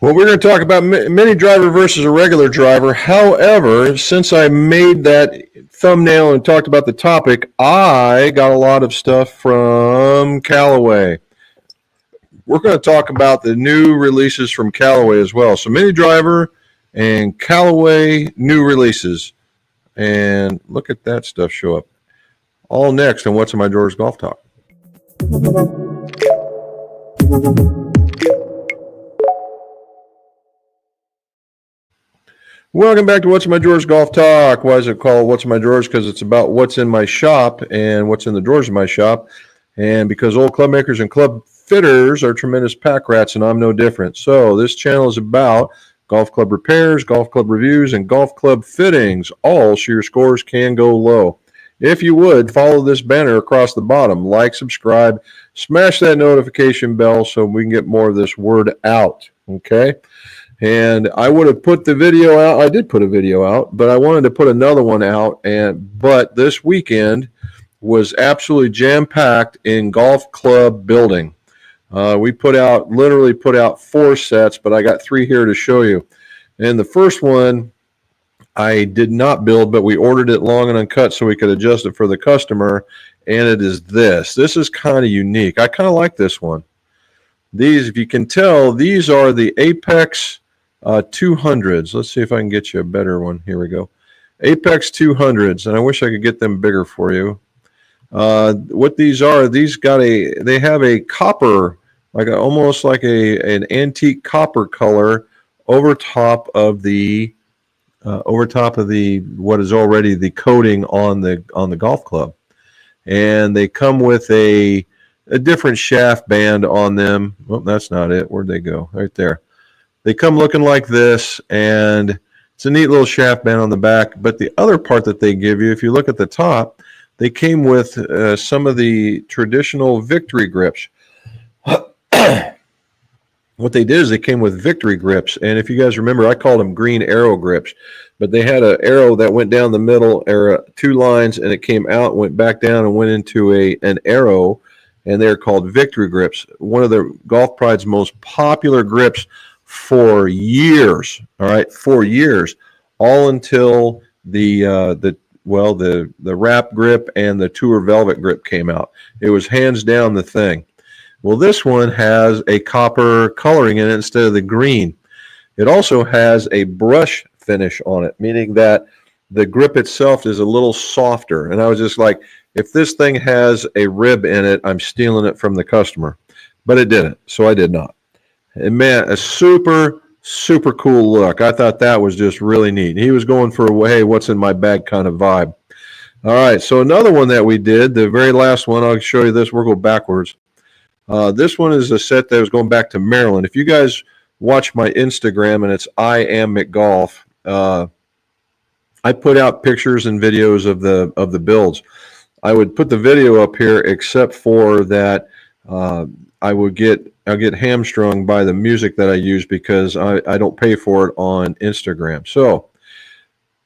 Well, we're going to talk about mini driver versus a regular driver. However, since I made that thumbnail and talked about the topic, I got a lot of stuff from Callaway. We're going to talk about the new releases from Callaway as well. So mini driver and Callaway new releases. And look at that stuff show up. All next on What's in My Drawers Golf Talk. Welcome back to What's in My Drawers Golf Talk. Why is it called What's in My Drawers? Because it's about what's in my shop and what's in the drawers of my shop. And because old club makers and club fitters are tremendous pack rats, and I'm no different. So this channel is about golf club repairs, golf club reviews, and golf club fittings, all so your scores can go low. If you would, follow this banner across the bottom. Like, subscribe, smash that notification bell so we can get more of this word out, okay? And I would have put the video out. I did put a video out, but I wanted to put another one out. But this weekend was absolutely jam-packed in golf club building. We literally put out 4 sets, but I got 3 here to show you. And the first one I did not build, but we ordered it long and uncut so we could adjust it for the customer. And it is this. This is kind of unique. I kind of like this one. These, if you can tell, these are the Apex 200s. Let's see if I can get you a better one. Here we go. Apex 200s, and I wish I could get them bigger for you. What these are, they have a copper, almost like an antique copper color over top of the what is already the coating on the golf club, and they come with a different shaft band on them. Well, that's not it. Where'd they go? Right there. They come looking like this, and it's a neat little shaft band on the back. But the other part that they give you, if you look at the top, they came with some of the traditional Victory grips. What they did is they came with Victory grips. And if you guys remember, I called them green arrow grips. But they had an arrow that went down the middle, 2 lines, and it came out, went back down, and went into an arrow. And they're called Victory grips. One of the Golf Pride's most popular grips for years, all right, for years, all until the wrap grip and the Tour Velvet grip came out. It was hands down the thing. Well, this one has a copper coloring in it instead of the green. It also has a brush finish on it, meaning that the grip itself is a little softer. And I was just like, if this thing has a rib in it, I'm stealing it from the customer. But it didn't, so I did not. And man, a super, super cool look. I thought that was just really neat. He was going for a, hey, what's in my bag kind of vibe. All right, so another one that we did, the very last one, I'll show you this. We'll go backwards. This one is a set that was going back to Maryland. If you guys watch my Instagram, and it's I Am McGolf, I put out pictures and videos of the builds. I would put the video up here, except for that I'll get hamstrung by the music that I use because I don't pay for it on Instagram. So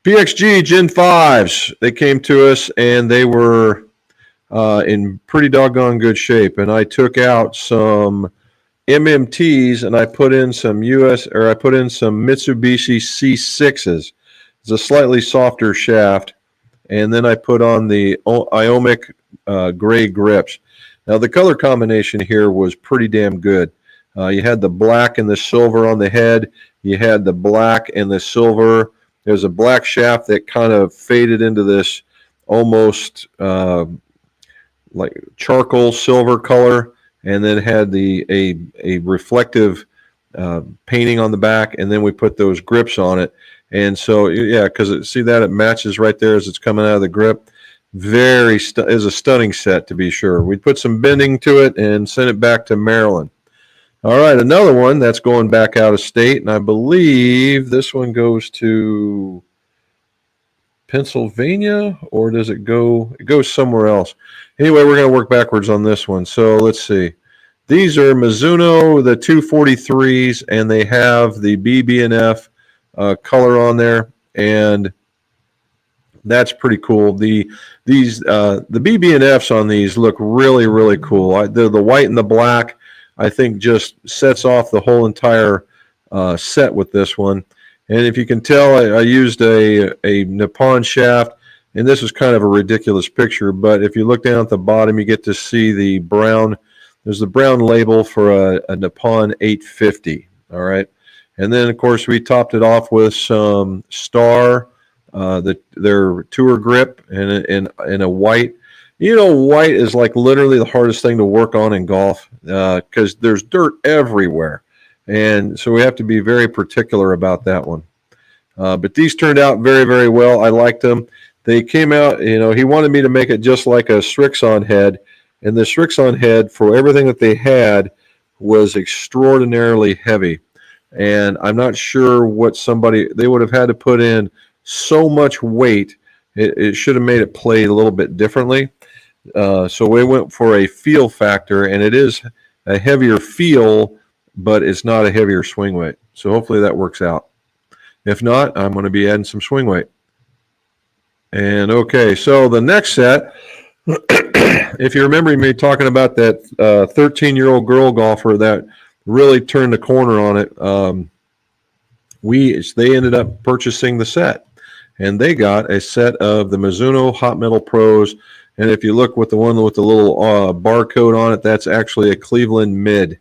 PXG Gen 5s, they came to us and they were in pretty doggone good shape. And I took out some MMTs and I put in some Mitsubishi C6s. It's a slightly softer shaft. And then I put on the Iomic gray grips. Now, the color combination here was pretty damn good. You had the black and the silver on the head. You had the black and the silver. There's a black shaft that kind of faded into this almost like charcoal silver color, and then had a reflective painting on the back, and then we put those grips on it. And so, yeah, because see that it matches right there as it's coming out of the grip. Is a stunning set, to be sure. We put some bending to it and sent it back to Maryland. All right, another one that's going back out of state, and I believe this one goes to Pennsylvania, or does it go? It goes somewhere else. Anyway, we're going to work backwards on this one. So let's see. These are Mizuno, the 243s, and they have the BB&F color on there, and that's pretty cool. The BB&Fs on these look really, really cool. The white and the black, I think, just sets off the whole entire set with this one. And if you can tell, I used a Nippon shaft, and this is kind of a ridiculous picture, but if you look down at the bottom, you get to see the brown, there's the brown label for a Nippon 850, all right? And then, of course, we topped it off with some Star, their tour grip, and a white. You know, white is like literally the hardest thing to work on in golf because there's dirt everywhere. And so we have to be very particular about that one. But these turned out very, very well. I liked them. They came out, you know, he wanted me to make it just like a Srixon head. And the Srixon head, for everything that they had, was extraordinarily heavy. And I'm not sure what they would have had to put in so much weight. It should have made it play a little bit differently. So we went for a feel factor, and it is a heavier feel, but it's not a heavier swing weight. So hopefully that works out. If not, I'm going to be adding some swing weight. And okay, so the next set, if you remember me talking about that 13-year-old girl golfer that really turned the corner on it, they ended up purchasing the set. And they got a set of the Mizuno Hot Metal Pros. And if you look with the one with the little barcode on it, that's actually a Cleveland Mid.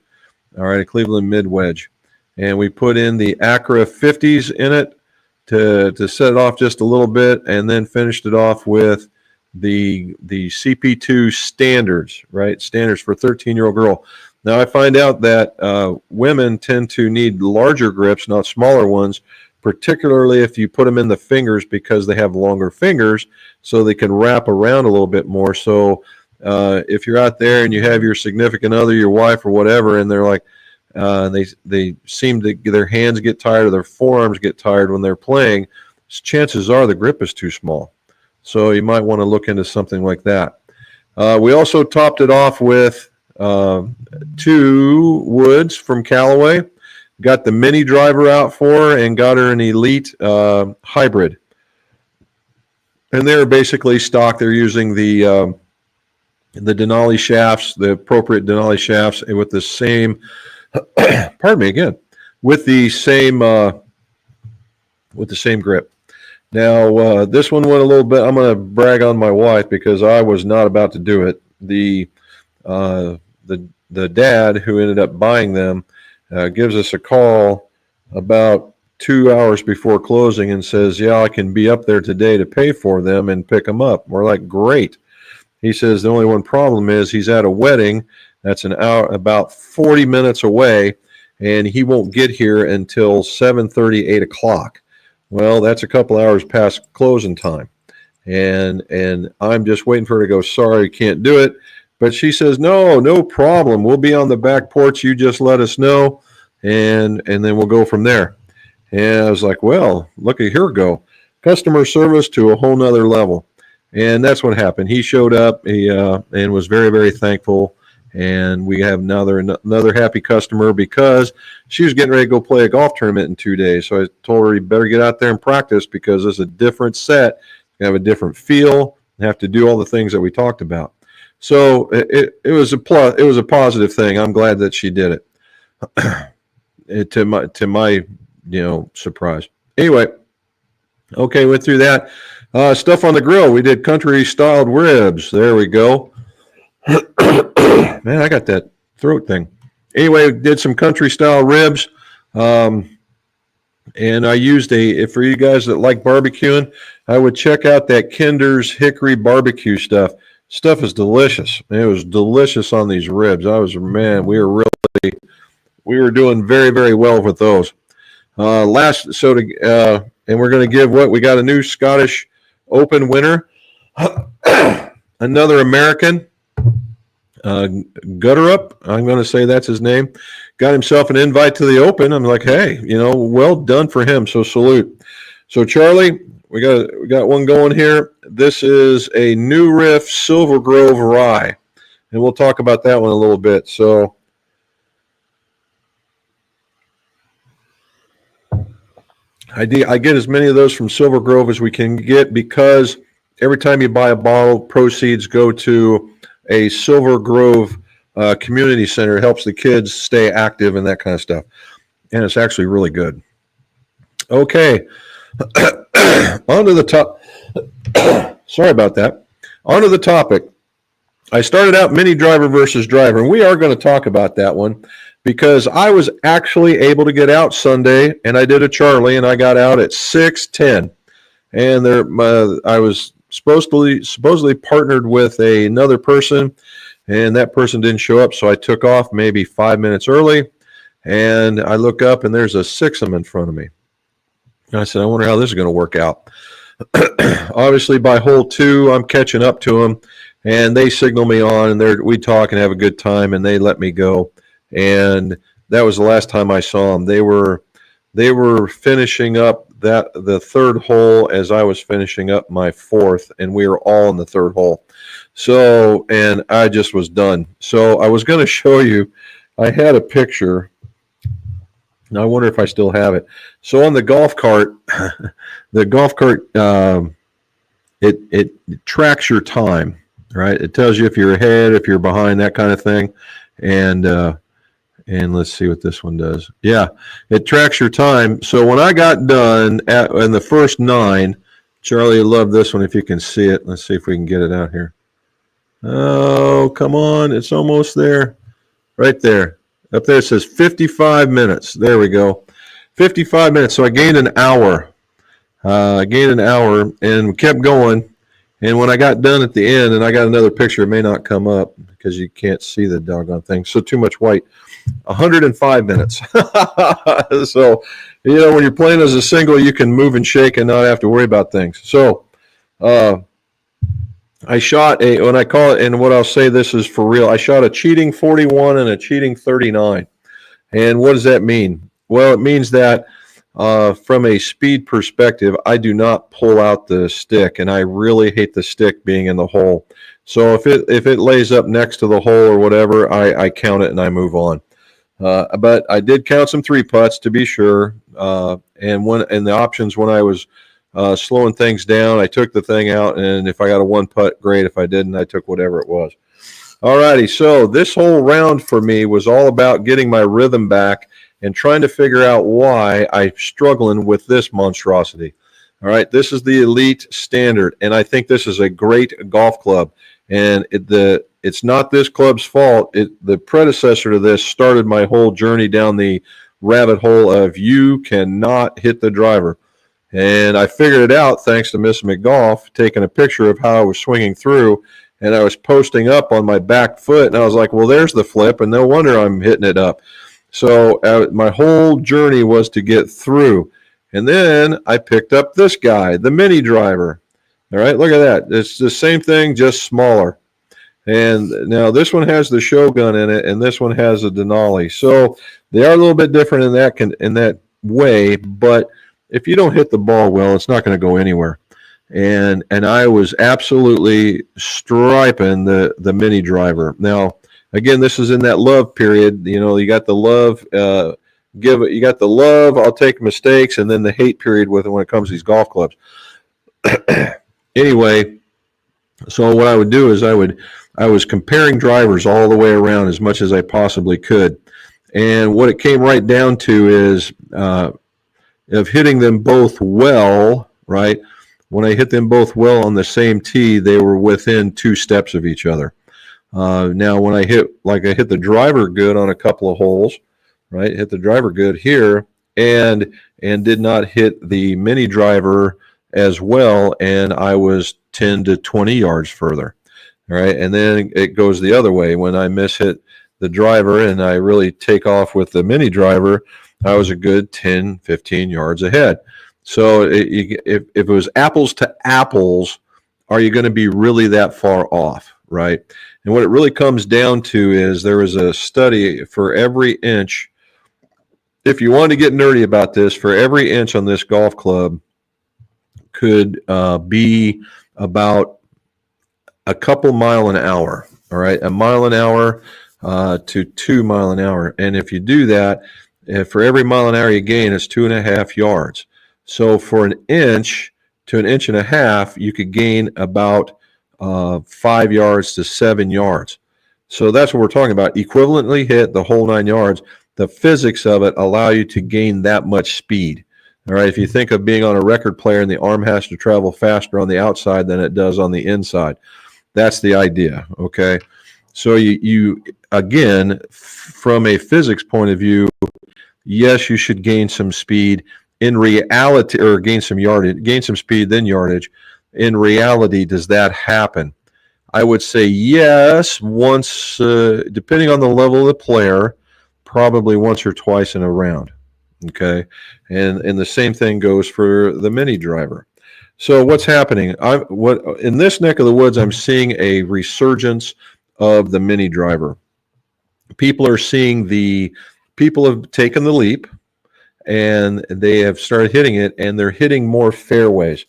All right, a Cleveland Mid wedge. And we put in the Acura 50s in it to set it off just a little bit, and then finished it off with the CP2 standards, right? Standards for a 13-year-old girl. Now, I find out that women tend to need larger grips, not smaller ones, particularly if you put them in the fingers because they have longer fingers, so they can wrap around a little bit more. So if you're out there and you have your significant other, your wife or whatever, and they're like, they seem to, their hands get tired or their forearms get tired when they're playing, chances are the grip is too small. So you might want to look into something like that. We also topped it off with 2 woods from Callaway. Got the mini driver out for her and got her an Elite hybrid. And they're basically stock. They're using the Denali shafts, the appropriate Denali shafts, with the same, pardon me again, with the same grip. Now, this one went a little bit, I'm going to brag on my wife because I was not about to do it. The dad who ended up buying them gives us a call about 2 hours before closing and says, yeah, I can be up there today to pay for them and pick them up. We're like, great. He says the only one problem is he's at a wedding that's an hour, about 40 minutes away, and he won't get here until 7:30, 8 o'clock. Well, that's a couple hours past closing time. And I'm just waiting for her to go, sorry, can't do it. But she says, no problem. We'll be on the back porch. You just let us know, and then we'll go from there. And I was like, well, look at here go. Customer service to a whole nother level. And that's what happened. He showed up and was very, very thankful. And we have another happy customer because she was getting ready to go play a golf tournament in 2 days. So I told her, you better get out there and practice because it's a different set. You have a different feel. You have to do all the things that we talked about. So it was a plus. It was a positive thing. I'm glad that she did it. To my surprise. Anyway, okay, went through that. Stuff on the grill. We did country styled ribs. There we go. Man, I got that throat thing. Anyway, did some country style ribs. And I used for you guys that like barbecuing, I would check out that Kinder's Hickory barbecue stuff. Stuff is delicious. It was delicious on these ribs. We were doing very, very well with those. And we're going to give we got a new Scottish Open winner, another American, Gutterup, I'm going to say that's his name, got himself an invite to the Open. I'm like, hey, well done for him. So salute. So Charlie, we got one going here. This is a New Riff Silver Grove Rye, and we'll talk about that one a little bit. So I get as many of those from Silver Grove as we can get because every time you buy a bottle, proceeds go to a Silver Grove community center. It helps the kids stay active and that kind of stuff. and it's actually really good. Okay, on to the top. Sorry about that. On to the topic. I started out mini driver versus driver, and we are going to talk about that one because I was actually able to get out Sunday, and I did a Charlie, and I got out at 6:10, and I was supposedly partnered with another person, and that person didn't show up, so I took off maybe 5 minutes early, and I look up, and there's a sixum in front of me. And I said, I wonder how this is going to work out. Obviously, by hole 2, I'm catching up to them, and they signal me on, and we talk and have a good time, and they let me go. And that was the last time I saw them. They were finishing up the third hole as I was finishing up my fourth, and we were all in the third hole. So, and I just was done. So I was going to show you, I had a picture. Now I wonder if I still have it. So on the golf cart, it tracks your time, right? It tells you if you're ahead, if you're behind, that kind of thing. And let's see what this one does. Yeah, it tracks your time. So when I got done in the first 9, Charlie, you love this one if you can see it. Let's see if we can get it out here. Oh, come on. It's almost there. Right there. Up there it says 55 minutes. There we go. 55 minutes. So I gained an hour. And kept going. And when I got done at the end, and I got another picture, it may not come up because you can't see the doggone thing. So too much white. 105 minutes. So, when you're playing as a single, you can move and shake and not have to worry about things. So, I shot when I call it, and what I'll say, this is for real, I shot a cheating 41 and a cheating 39. And what does that mean? Well, it means that from a speed perspective, I do not pull out the stick, and I really hate the stick being in the hole. So if it lays up next to the hole or whatever, I count it and I move on. But I did count some 3 putts to be sure. And the options, when I was slowing things down, I took the thing out, and if I got a 1 putt, great. If I didn't, I took whatever it was. All righty, so this whole round for me was all about getting my rhythm back and trying to figure out why I'm struggling with this monstrosity. All right, this is the Elite Standard, and I think this is a great golf club. And it's not this club's fault. The predecessor to this started my whole journey down the rabbit hole of you cannot hit the driver. And I figured it out thanks to Miss McGolf taking a picture of how I was swinging through, and I was posting up on my back foot, and I was like, well, there's the flip, and no wonder I'm hitting it up. So my whole journey was to get through. And then I picked up this guy, the mini driver. All right, look at that. It's the same thing, just smaller. And now this one has the Shogun in it, and this one has a Denali. So they are a little bit different in that way, but if you don't hit the ball well, it's not going to go anywhere. And I was absolutely striping the mini driver. Now, again, this is in that love period. You got the love, you got the love, I'll take mistakes, and then the hate period when it comes to these golf clubs. Anyway, so what I would do is I was comparing drivers all the way around as much as I possibly could. And what it came right down to is of hitting them both well, right? When I hit them both well on the same tee, they were within 2 steps of each other. Now, when I hit the driver good on a couple of holes, right? Hit the driver good here and did not hit the mini driver as well, and I was 10 to 20 yards further. All right, and then it goes the other way. When I hit the driver and I really take off with the mini driver, I was a good 10, 15 yards ahead. So if it was apples to apples, are you going to be really that far off, right? And what it really comes down to is there was a study for every inch. If you want to get nerdy about this, for every inch on this golf club could be about a couple mile an hour, all right? A mile an hour to 2 mile an hour. And if you do that, for every mile an hour you gain, it's 2.5 yards. So for an inch to an inch and a half, you could gain about 5 yards to 7 yards. So that's what we're talking about. Equivalently hit the whole 9 yards. the physics of it allow you to gain that much speed. All right. If you think of being on a record player and the arm has to travel faster on the outside than it does on the inside, that's the idea. Okay. So you again, from a physics point of view, yes, you should gain some speed in reality, or gain some yardage, gain some speed, then yardage. In reality, does that happen? I would say yes, once, depending on the level of the player, probably once or twice in a round. Okay, and the same thing goes for the mini driver. So what's happening? What in this neck of the woods, I'm seeing a resurgence of the mini driver. People are seeing people have taken the leap, and they have started hitting it, and they're hitting more fairways.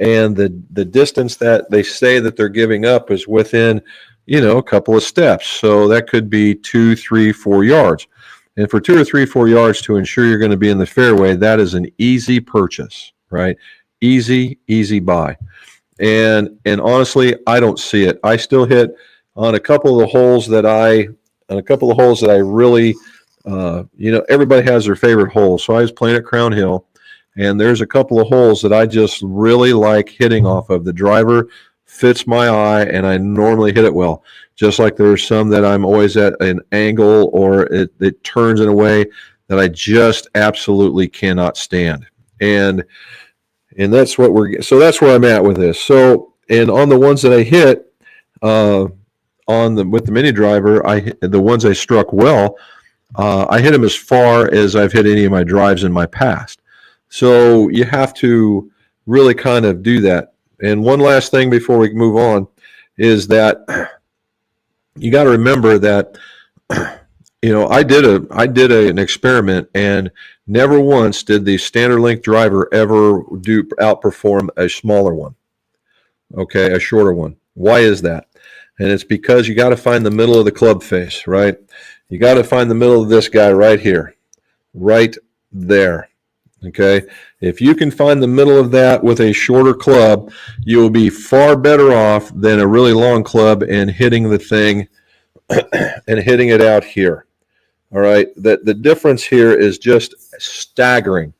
And the distance that they say that they're giving up is within, a couple of steps. So that could be 2, 3, 4 yards. And for 2 or 3, 4 yards to ensure you're going to be in the fairway, that is an easy purchase, right? Easy buy. And honestly, I don't see it. I still hit on a couple of the holes that I really, everybody has their favorite holes. So I was playing at Crown Hill, and there's a couple of holes that I just really like hitting off of. The driver fits my eye, and I normally hit it well. Just like there's some that I'm always at an angle, or it turns in a way that I just absolutely cannot stand. And that's what that's where I'm at with this. So, and on the ones that I hit, with the mini driver, the ones I struck well, I hit them as far as I've hit any of my drives in my past. So you have to really kind of do that. And one last thing before we move on is that you got to remember that I did an experiment, and never once did the standard length driver ever outperform a smaller one. Okay, a shorter one. Why is that? And it's because you got to find the middle of the club face, right? You got to find the middle of this guy right here, right there. Okay, if you can find the middle of that with a shorter club, you will be far better off than a really long club and hitting the thing and hitting it out here. All right, the difference here is just staggering.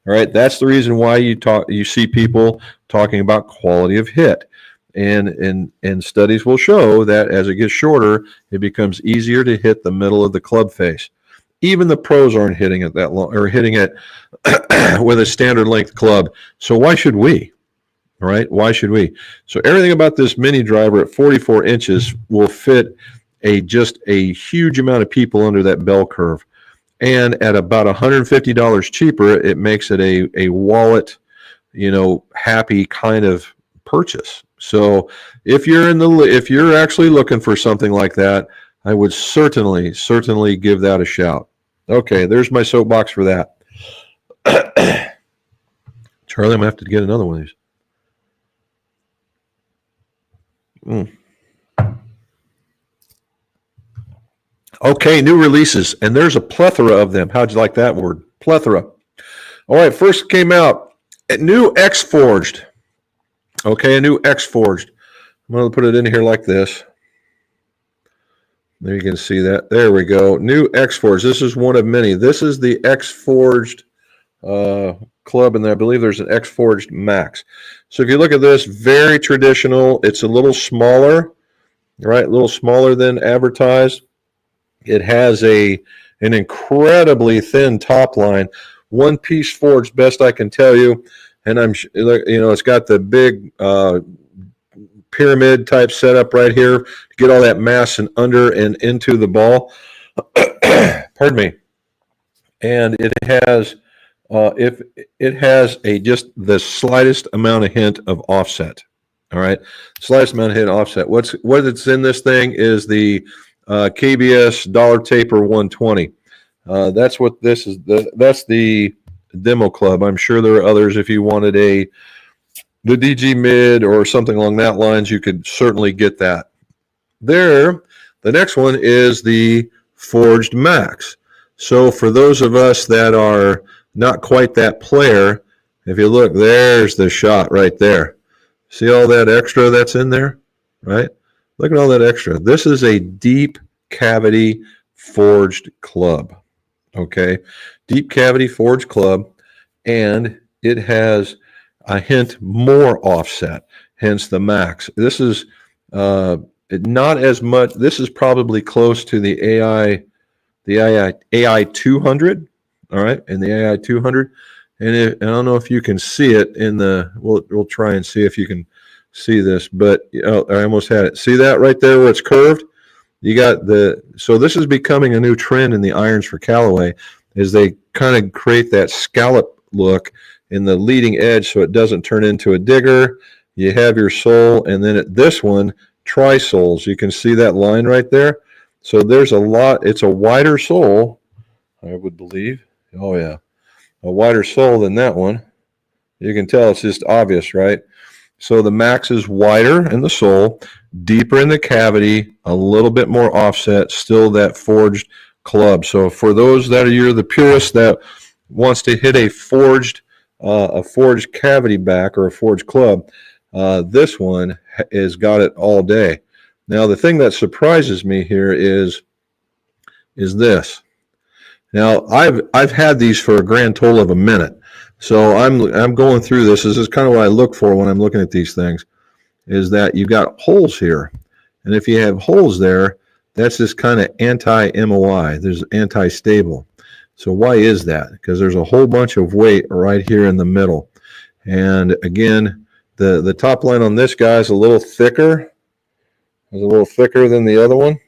All right, that's the reason why you see people talking about quality of hit. And studies will show that as it gets shorter, it becomes easier to hit the middle of the club face. Even the pros aren't hitting it that long, or hitting it with a standard length club. So why should we? All right, why should we? So everything about this mini driver at 44 inches will fit just a huge amount of people under that bell curve. And at about $150 cheaper, it makes it a wallet, happy kind of purchase. So if you're actually looking for something like that, I would certainly give that a shout. Okay, there's my soapbox for that. Charlie, I'm gonna have to get another one of these. Okay, new releases, and there's a plethora of them. How'd you like that word? Plethora. All right, first came out a new X-Forged. Okay, a new X-Forged. I'm going to put it in here like this. There you can see that. There we go. New X-Forged. This is one of many. This is the X-Forged club, and I believe there's an X-Forged Max. So if you look at this, very traditional. It's a little smaller, right? A little smaller than advertised. It has an incredibly thin top line. One piece forged, best I can tell you. And it's got the big pyramid type setup right here to get all that mass and under and into the ball. Pardon me. And it has, just the slightest amount of hint of offset. All right, slightest amount of hint of offset. What's in this thing is the KBS Dollar Taper 120. That's what this is. That's the demo club. I'm sure there are others. If you wanted the DG Mid or something along that lines, you could certainly get that. The next one is the Forged Max. So for those of us that are not quite that player, if you look, there's the shot right there. See all that extra that's in there, right? Look at all that extra. This is a deep cavity forged club. Okay, deep cavity forged club, and it has a hint more offset, hence the max. This is not as much. This is probably close to the AI 200. All right, and the AI 200, and I don't know if you can see it in the. We'll try and see if you can see this, but I almost had it. See that right there where it's curved? You got so this is becoming a new trend in the irons for Callaway, is they kind of create that scallop look in the leading edge so it doesn't turn into a digger. You have your sole, and then this one, tri-soles. You can see that line right there. So there's a lot. It's a wider sole, I would believe. Oh yeah, a wider sole than that one. You can tell it's just obvious, right? So the max is wider in the sole, deeper in the cavity, a little bit more offset, still that forged club. So for those that are the purist that wants to hit a forged cavity back or a forged club, this one has got it all day. Now the thing that surprises me here is this. Now I've had these for a grand total of a minute. So I'm going through this. This is kind of what I look for when I'm looking at these things, is that you've got holes here. And if you have holes there, that's just kind of anti-MOI. There's anti-stable. So why is that? Because there's a whole bunch of weight right here in the middle. And again, the top line on this guy is a little thicker. It's a little thicker than the other one.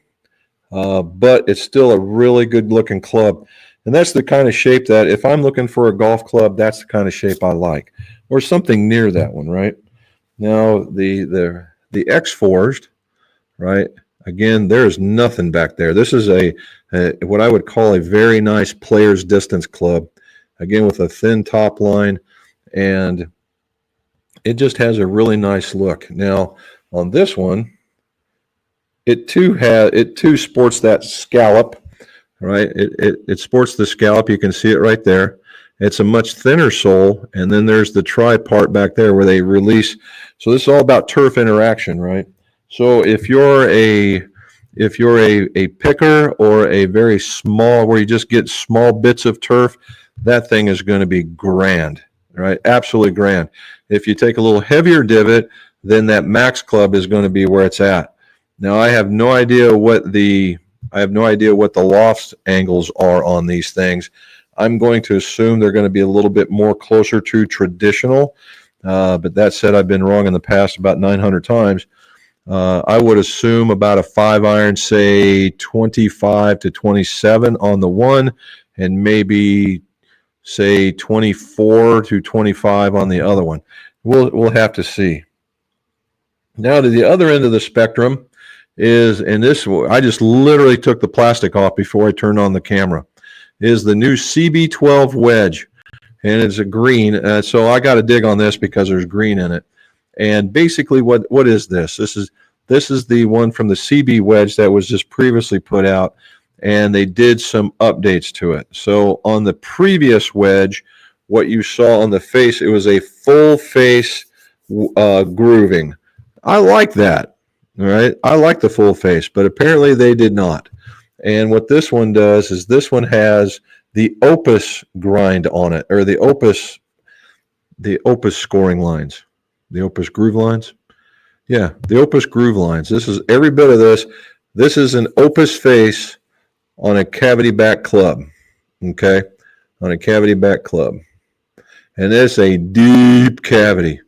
But it's still a really good looking club. And that's the kind of shape that if I'm looking for a golf club, that's the kind of shape I like, or something near that one, right? Now the X forged, right? Again, there's nothing back there. This is a what I would call a very nice player's distance club, again with a thin top line, and it just has a really nice look. Now on this one, it too sports that scallop. Right, it sports the scallop. You can see it right there. It's a much thinner sole, and then there's the tri part back there where they release. So this is all about turf interaction, right? So if you're a picker or a very small, where you just get small bits of turf, that thing is going to be grand, right? Absolutely grand. If you take a little heavier divot, then that max club is going to be where it's at. Now I have no idea what the loft angles are on these things. I'm going to assume they're going to be a little bit more closer to traditional. But that said, I've been wrong in the past about 900 times. I would assume about a 5-iron, say 25 to 27 on the one, and maybe say 24 to 25 on the other one. We'll have to see. Now to the other end of the spectrum is, and this, I just literally took the plastic off before I turned on the camera, is the new CB12 wedge, and it's a green. So I got to dig on this because there's green in it. And basically, what is this? This is the one from the CB wedge that was just previously put out, and they did some updates to it. So on the previous wedge, what you saw on the face, it was a full face grooving. I like that. All right, I like the full face, but apparently they did not. And what this one does is this one has the Opus grind on it, or the Opus scoring lines, the Opus groove lines. Yeah, the Opus groove lines. This is every bit of this. This is an Opus face on a cavity back club. Okay, on a cavity back club, and it's a deep cavity.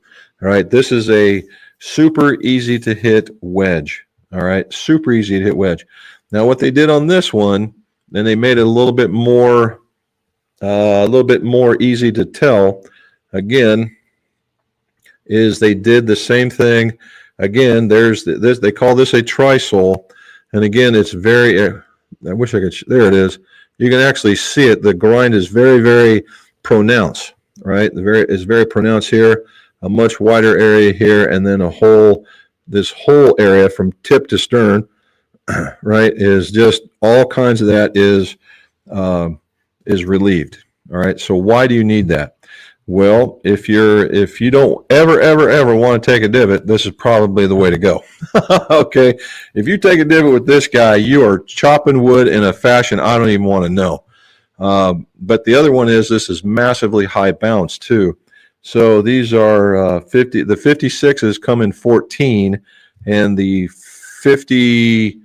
All right, this is a super easy to hit wedge. All right, super easy to hit wedge. Now, what they did on this one, then they made it a little bit more easy to tell. Again, is they did the same thing. Again, there's this. They call this a tri-sole, and again, it's very. I wish I could. There it is. You can actually see it. The grind is very, very pronounced. Right, it's very pronounced here. A much wider area here, and then this whole area from tip to stern, right, is just all kinds of that is relieved. All right. So why do you need that? Well, if you don't ever want to take a divot, this is probably the way to go. Okay. If you take a divot with this guy, you are chopping wood in a fashion I don't even want to know. But the other one is this is massively high bounce too. So these are 50. The 56s come in 14, and the 54s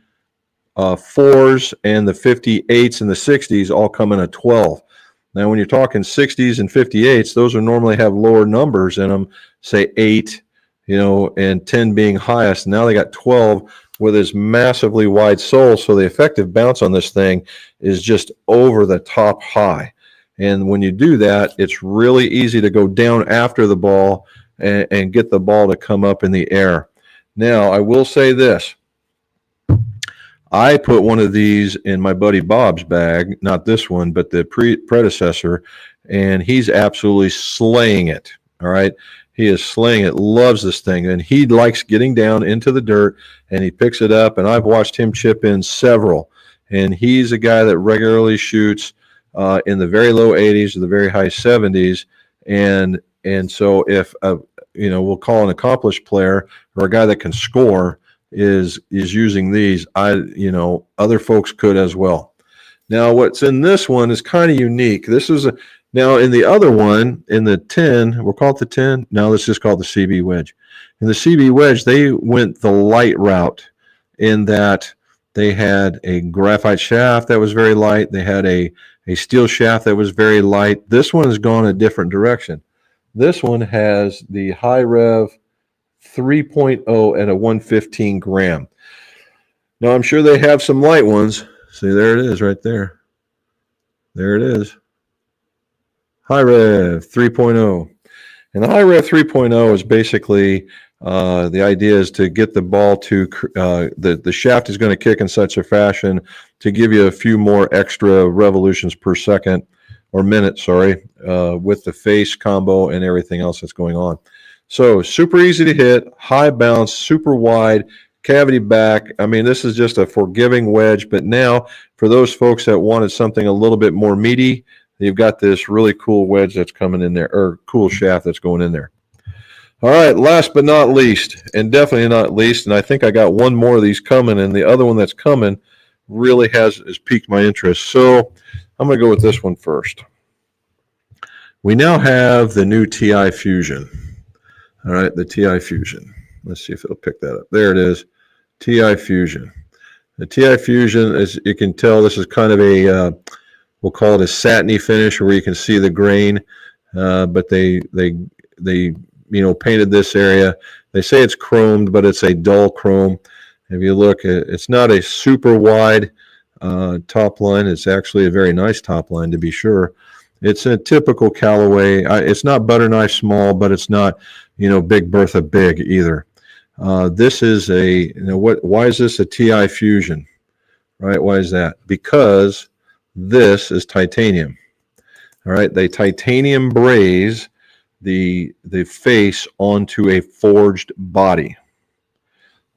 and the 58s and the 60s all come in a 12. Now, when you're talking 60s and 58s, those are normally have lower numbers in them, say 8, and 10 being highest. Now they got 12 with this massively wide sole, so the effective bounce on this thing is just over the top high. And when you do that, it's really easy to go down after the ball and get the ball to come up in the air. Now, I will say this. I put one of these in my buddy Bob's bag, not this one, but the predecessor, and he's absolutely slaying it. All right. He is slaying it, loves this thing, and he likes getting down into the dirt, and he picks it up, and I've watched him chip in several. And he's a guy that regularly shoots in the very low 80s to the very high 70s. And so if, we'll call an accomplished player or a guy that can score is using these, other folks could as well. Now, what's in this one is kind of unique. This is now in the other one, in the 10, we'll call it the 10. Now let's just call it the CB wedge. In the CB wedge, they went the light route in that they had a graphite shaft that was very light. They had a steel shaft that was very light. This one has gone a different direction. This one has the high rev 3.0 at a 115 gram. Now, I'm sure they have some light ones. See, there it is right there. There it is. High rev 3.0. And the high rev 3.0 is basically the idea is to get the ball to the shaft is going to kick in such a fashion to give you a few more extra revolutions per second or minute, with the face combo and everything else that's going on. So super easy to hit, high bounce, super wide, cavity back. I mean, this is just a forgiving wedge, but now for those folks that wanted something a little bit more meaty, you've got this really cool wedge that's coming in there, or cool shaft that's going in there. All right, last but not least, and definitely not least, and I think I got one more of these coming, and the other one that's coming really has piqued my interest. So I'm going to go with this one first. We now have the new TI Fusion. All right, the TI Fusion. Let's see if it'll pick that up. There it is, TI Fusion. The TI Fusion, as you can tell, this is kind of a, we'll call it a satiny finish where you can see the grain, but they painted this area. They say it's chromed, but it's a dull chrome. If you look, it's not a super wide top line. It's actually a very nice top line, to be sure. It's a typical Callaway. It's not butter knife small, but it's not, Big Bertha big either. This is why is this a TI Fusion, right? Why is that? Because this is titanium. All right, they titanium braze the face onto a forged body.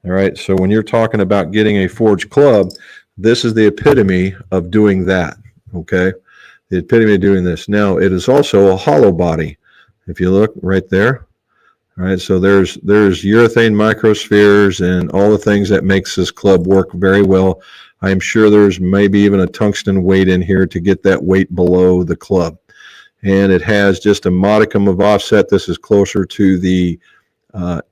All right, so when you're talking about getting a forged club, this is the epitome of doing that. Okay, the epitome of doing this. Now it is also a hollow body. If you look right there, all right, so there's urethane microspheres and all the things that makes this club work very well. I'm sure there's maybe even a tungsten weight in here to get that weight below the club. And it has just a modicum of offset. This is closer to the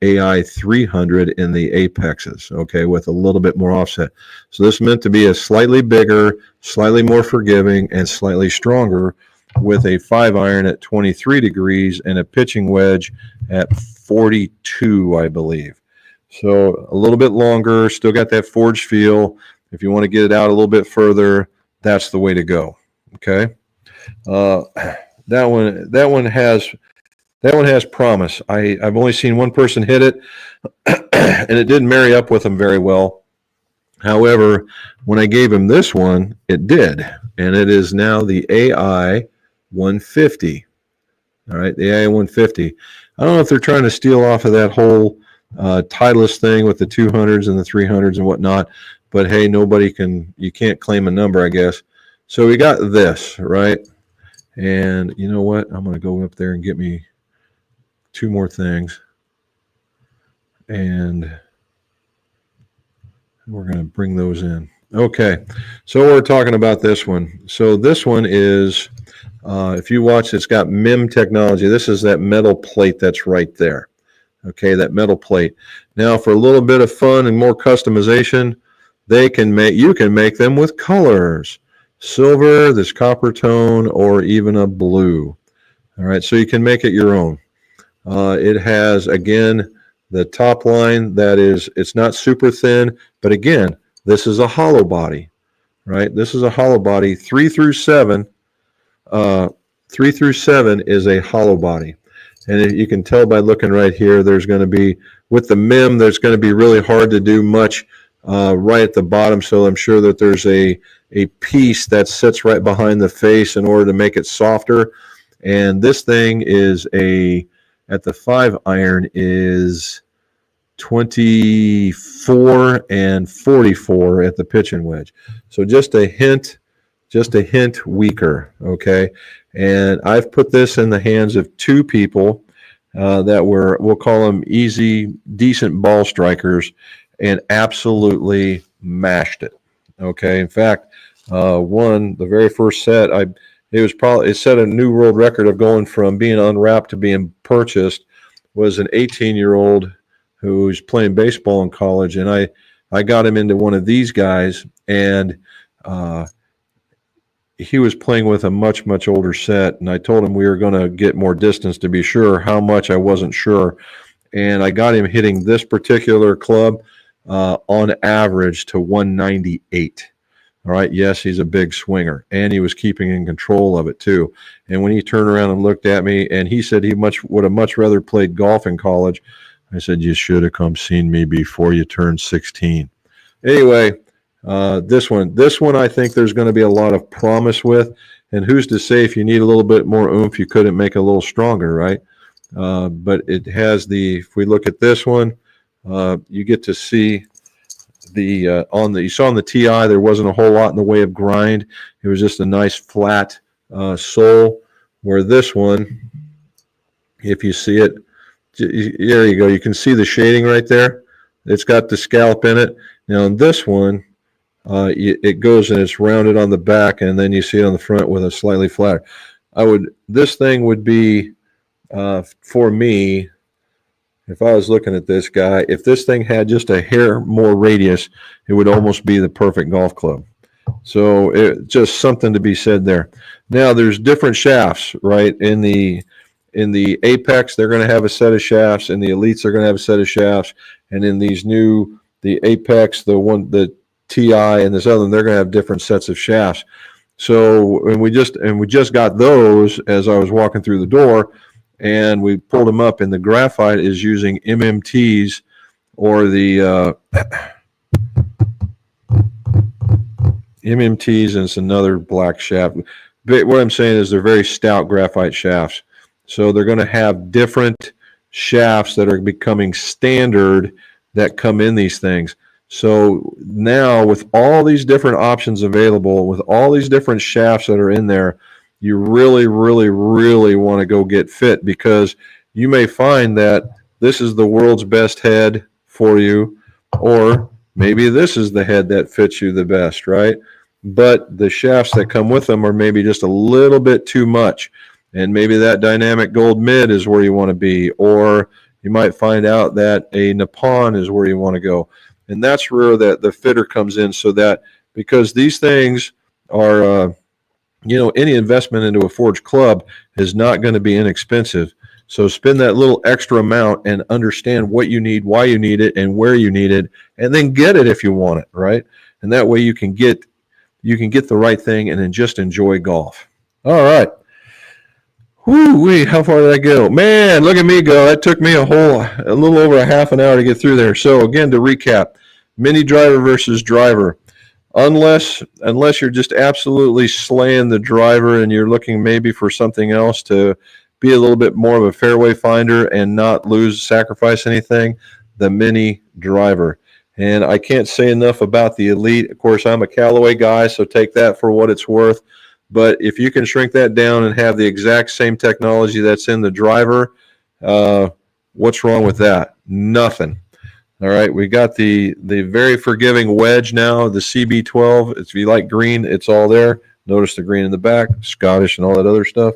AI 300 in the apexes, okay, with a little bit more offset. So this is meant to be a slightly bigger, slightly more forgiving, and slightly stronger with a 5-iron at 23 degrees and a pitching wedge at 42, I believe. So a little bit longer, still got that forged feel. If you want to get it out a little bit further, that's the way to go, okay? That one has promise. I've only seen one person hit it, and it didn't marry up with them very well. However, when I gave him this one, it did, and it is now the AI 150. All right, the AI 150. I don't know if they're trying to steal off of that whole Titleist thing with the 200s and the 300s and whatnot, but hey, you can't claim a number, I guess. So we got this, right? And you know what? I'm going to go up there and get me 2 more things. And we're going to bring those in. Okay, so we're talking about this one. So this one is, if you watch, it's got MIM technology. This is that metal plate that's right there. Okay, that metal plate. Now, for a little bit of fun and more customization, you can make them with colors, silver, this copper tone, or even a blue. All right, so you can make it your own. It has, again, the top line it's not super thin, but again, this is a hollow body, right? This is a hollow body. 3 through 7, uh, 3 through 7 is a hollow body. And you can tell by looking right here, there's going to be, with the MIM, there's going to be really hard to do much right at the bottom. So I'm sure that there's a piece that sits right behind the face in order to make it softer. And this thing at the 5 iron is 24 and 44 at the pitching wedge. So just a hint weaker. Okay. And I've put this in the hands of 2 people we'll call them easy, decent ball strikers, and absolutely mashed it. Okay. In fact, the very first set, it set a new world record of going from being unwrapped to being purchased. Was an 18-year-old who's playing baseball in college, and I got him into one of these guys, and he was playing with a much, much older set, and I told him we were going to get more distance to be sure. How much, I wasn't sure. And I got him hitting this particular club on average to 198. All right. Yes, he's a big swinger, and he was keeping in control of it too. And when he turned around and looked at me, and he said he would have much rather played golf in college, I said, you should have come seen me before you turned 16. Anyway, this one, I think there's going to be a lot of promise with, and who's to say if you need a little bit more oomph, you couldn't make it a little stronger, right? But it has if we look at this one, you get to see you saw on the TI, there wasn't a whole lot in the way of grind. It was just a nice flat sole, where this one, if you see it, there you go. You can see the shading right there. It's got the scallop in it. Now in this one, it goes and it's rounded on the back, and then you see it on the front with a slightly flatter. This thing would be, for me, if I was looking at this guy, if this thing had just a hair more radius, it would almost be the perfect golf club. So just something to be said there. Now there's different shafts, right? In the Apex, they're going to have a set of shafts. In the Elites, they're going to have a set of shafts. And in the Apex, the TI, and this other one, they're going to have different sets of shafts. So, and we just got those as I was walking through the door, and we pulled them up, and the graphite is using MMTs, or the MMTs, and it's another black shaft. But what I'm saying is they're very stout graphite shafts. So they're going to have different shafts that are becoming standard that come in these things. So now, with all these different options available, with all these different shafts that are in there, you really, really, really want to go get fit, because you may find that this is the world's best head for you, or maybe this is the head that fits you the best, right? But the shafts that come with them are maybe just a little bit too much. And maybe that dynamic gold mid is where you want to be, or you might find out that a Nippon is where you want to go. And that's where the fitter comes in, so that, because these things are, any investment into a forged club is not going to be inexpensive. So spend that little extra amount and understand what you need, why you need it, and where you need it, and then get it if you want it, right? And that way you can get the right thing and then just enjoy golf. All right. Whoo-wee, how far did I go? Man, look at me go. That took me a little over a half an hour to get through there. So again, to recap, mini driver versus driver. Unless you're just absolutely slaying the driver and you're looking maybe for something else to be a little bit more of a fairway finder and not sacrifice anything, the mini driver. And I can't say enough about the Elite. Of course, I'm a Callaway guy, so take that for what it's worth. But if you can shrink that down and have the exact same technology that's in the driver, what's wrong with that? Nothing. All right, we got the very forgiving wedge now, the CB12. If you like green, it's all there. Notice the green in the back, Scottish and all that other stuff.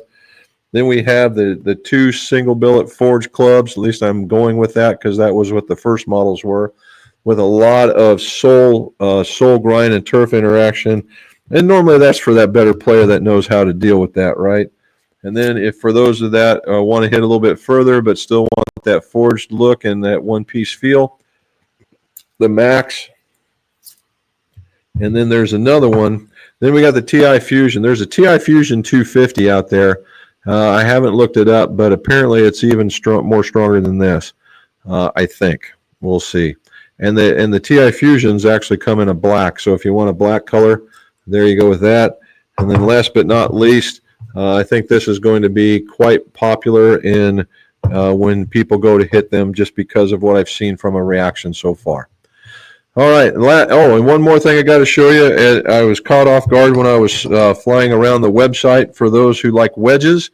Then we have the two single billet forged clubs. At least I'm going with that because that was what the first models were, with a lot of sole grind and turf interaction. And normally that's for that better player that knows how to deal with that, right? And then if for those of that want to hit a little bit further but still want that forged look and that one-piece feel, the Max. And then there's another one. Then we got the TI Fusion. There's a TI Fusion 250 out there. I haven't looked it up, but apparently it's even more stronger than this. I think we'll see. And the TI Fusions actually come in a black. So if you want a black color, there you go with that. And then last but not least, I think this is going to be quite popular in when people go to hit them, just because of what I've seen from a reaction so far. All right. Oh, and one more thing I got to show you. I was caught off guard when I was flying around the website. For those who like wedges,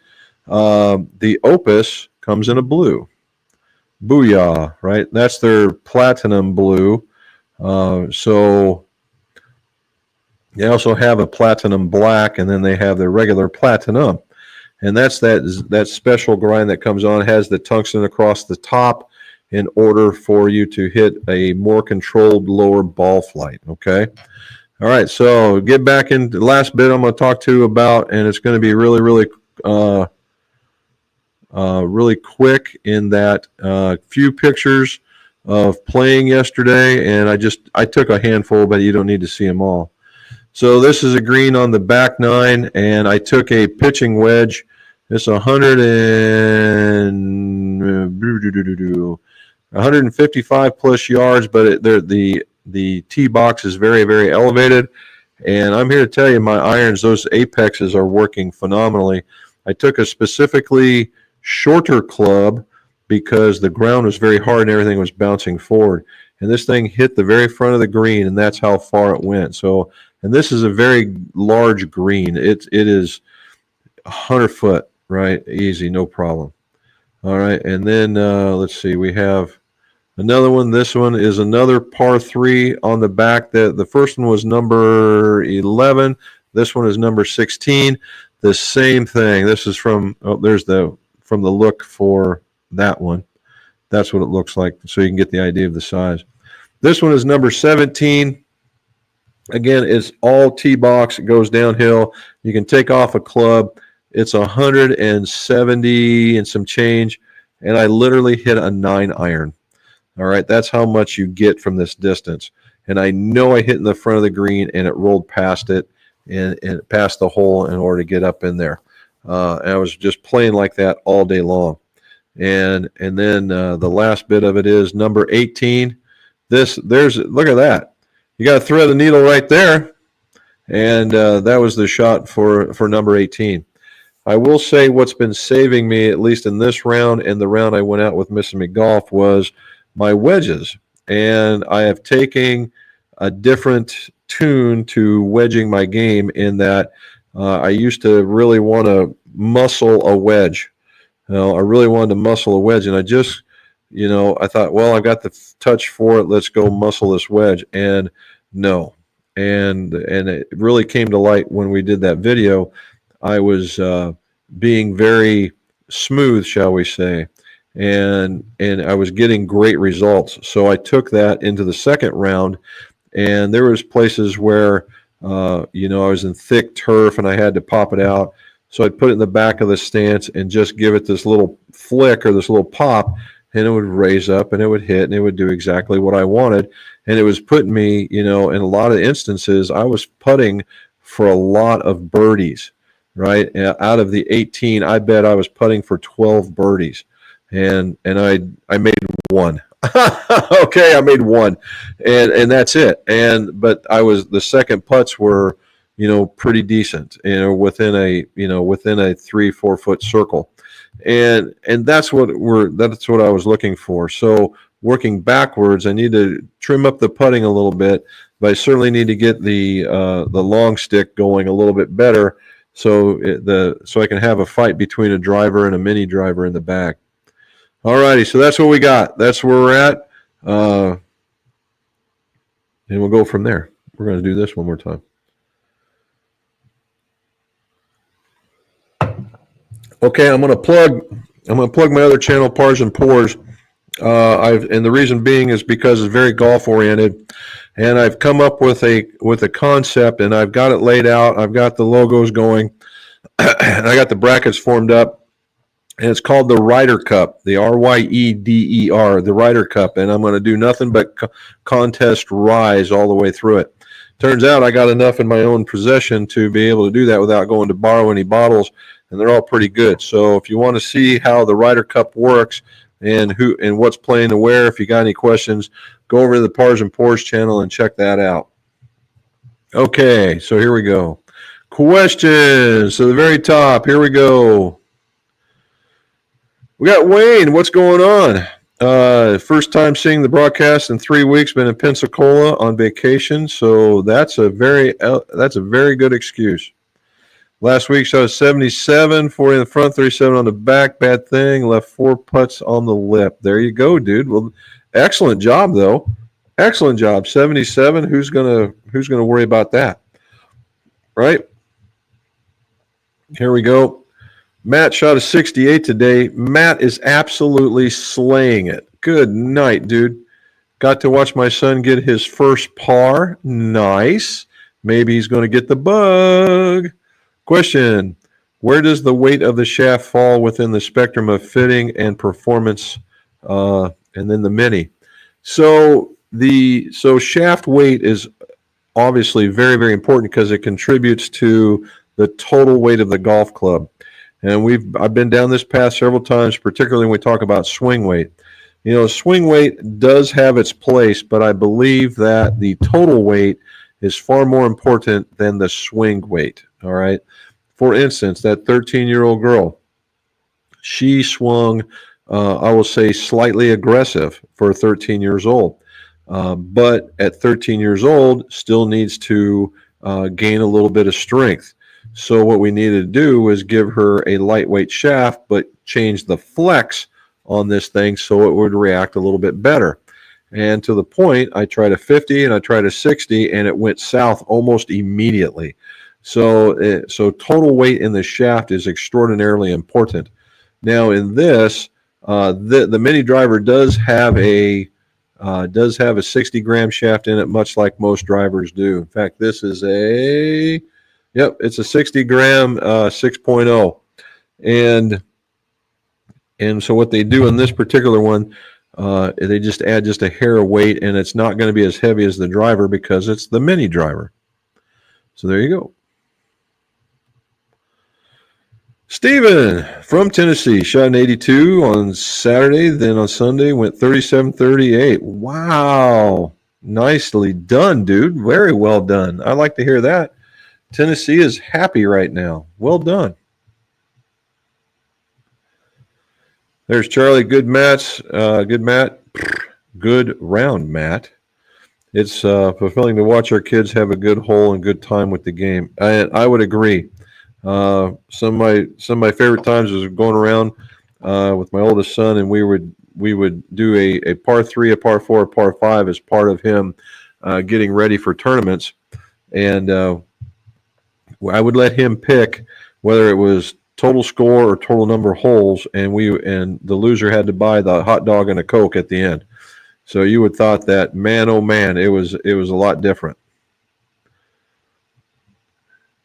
the Opus comes in a blue. Booyah, right? That's their platinum blue. So they also have a platinum black, and then they have their regular platinum. And that's that special grind that comes on. It has the tungsten across the top, in order for you to hit a more controlled lower ball flight, okay? All right, so get back into the last bit I'm going to talk to you about, and it's going to be really, really, really quick in that few pictures of playing yesterday, and I took a handful, but you don't need to see them all. So this is a green on the back nine, and I took a pitching wedge. It's 155 plus yards, but the tee box is very, very elevated. And I'm here to tell you, my irons, those apexes are working phenomenally. I took a specifically shorter club because the ground was very hard and everything was bouncing forward. And this thing hit the very front of the green, and that's how far it went. So, and this is a very large green. It is 100 foot, right? Easy, no problem. All right, and then let's see, we have another one. This one is another par 3 on the back. The first one was number 11. This one is number 16. The same thing. This is from from the look for that one. That's what it looks like, so you can get the idea of the size. This one is number 17. Again, it's all tee box. It goes downhill. You can take off a club. It's 170 and some change, and I literally hit a 9 iron. All right, that's how much you get from this distance. And I know I hit in the front of the green, and it rolled past it and past the hole in order to get up in there. And I was just playing like that all day long. And then the last bit of it is number 18. Look at that. You got to thread the needle right there. And that was the shot for number 18. I will say what's been saving me, at least in this round and the round I went out with Mississippi Golf, was my wedges. And I have taken a different tune to wedging my game in that I used to really want to muscle a wedge. I really wanted to muscle a wedge, and I just, I thought, well, I got the touch for it. Let's go muscle this wedge. And no. And it really came to light when we did that video. I was being very smooth, shall we say, and I was getting great results. So I took that into the second round, and there was places where I was in thick turf and I had to pop it out. So I'd put it in the back of the stance and just give it this little flick or this little pop, and it would raise up and it would hit and it would do exactly what I wanted. And it was putting me, in a lot of instances, I was putting for a lot of birdies. Right, out of the 18, I bet I was putting for 12 birdies, and I made one. Okay, I made one, and that's it. But the second putts were, pretty decent, within a 3-4 foot circle, and that's what I was looking for. So working backwards, I need to trim up the putting a little bit, but I certainly need to get the long stick going a little bit better. So I can have a fight between a driver and a mini driver in the back. All righty, so that's what we got. That's where we're at. And we'll go from there. We're going to do this one more time. Okay, I'm going to plug my other channel, Pars and Pours. And the reason being is because it's very golf oriented, and I've come up with a concept, and I've got it laid out. I've got the logos going, and I got the brackets formed up, and it's called the Ryder Cup, the RYEDER, the Ryder Cup, and I'm going to do nothing but contest rise all the way through it. Turns out I got enough in my own possession to be able to do that without going to borrow any bottles, and they're all pretty good. So if you want to see how the Ryder Cup works and who and what's playing and where, if you got any questions, go over to the Pars and Pours channel and check that out. Okay, so here we go. Questions to the very top. Here we go. We got Wayne. What's going on? First time seeing the broadcast in 3 weeks. Been in Pensacola on vacation, so that's a very good excuse. Last week shot 77, 40 in the front, 37 on the back. Bad thing. Left 4 putts on the lip. There you go, dude. Well, excellent job though. Excellent job. 77. Who's gonna worry about that? Right? Here we go. Matt shot a 68 today. Matt is absolutely slaying it. Good night, dude. Got to watch my son get his first par. Nice. Maybe he's going to get the bug. Question: where does the weight of the shaft fall within the spectrum of fitting and performance, and then the Mini? So shaft weight is obviously very, very important because it contributes to the total weight of the golf club. And I've been down this path several times, particularly when we talk about swing weight. You know, swing weight does have its place, but I believe that the total weight is far more important than the swing weight. All right. For instance, that 13-year-old girl, she swung, I will say, slightly aggressive for 13 years old. But at 13 years old, still needs to gain a little bit of strength. So what we needed to do was give her a lightweight shaft, but change the flex on this thing so it would react a little bit better. And to the point, I tried a 50 and I tried a 60, and it went south almost immediately. So total weight in the shaft is extraordinarily important. Now in this, the Mini driver does have a 60-gram shaft in it, much like most drivers do. In fact, this is it's a 60-gram 6.0, and so what they do in this particular one, they just add just a hair of weight, and it's not going to be as heavy as the driver because it's the Mini driver. So there you go. Steven from Tennessee shot an 82 on Saturday, then on Sunday went 37-38. Wow. Nicely done, dude. Very well done. I like to hear that. Tennessee is happy right now. Well done. There's Charlie. Good Matt. Good round, Matt. It's fulfilling to watch our kids have a good hole and good time with the game. I would agree. Some of my favorite times was going around with my oldest son, and we would do a par 3, a par 4, a par 5 as part of him getting ready for tournaments, and I would let him pick whether it was total score or total number of holes, and the loser had to buy the hot dog and a Coke at the end. So you would thought that, man, oh man, it was a lot different.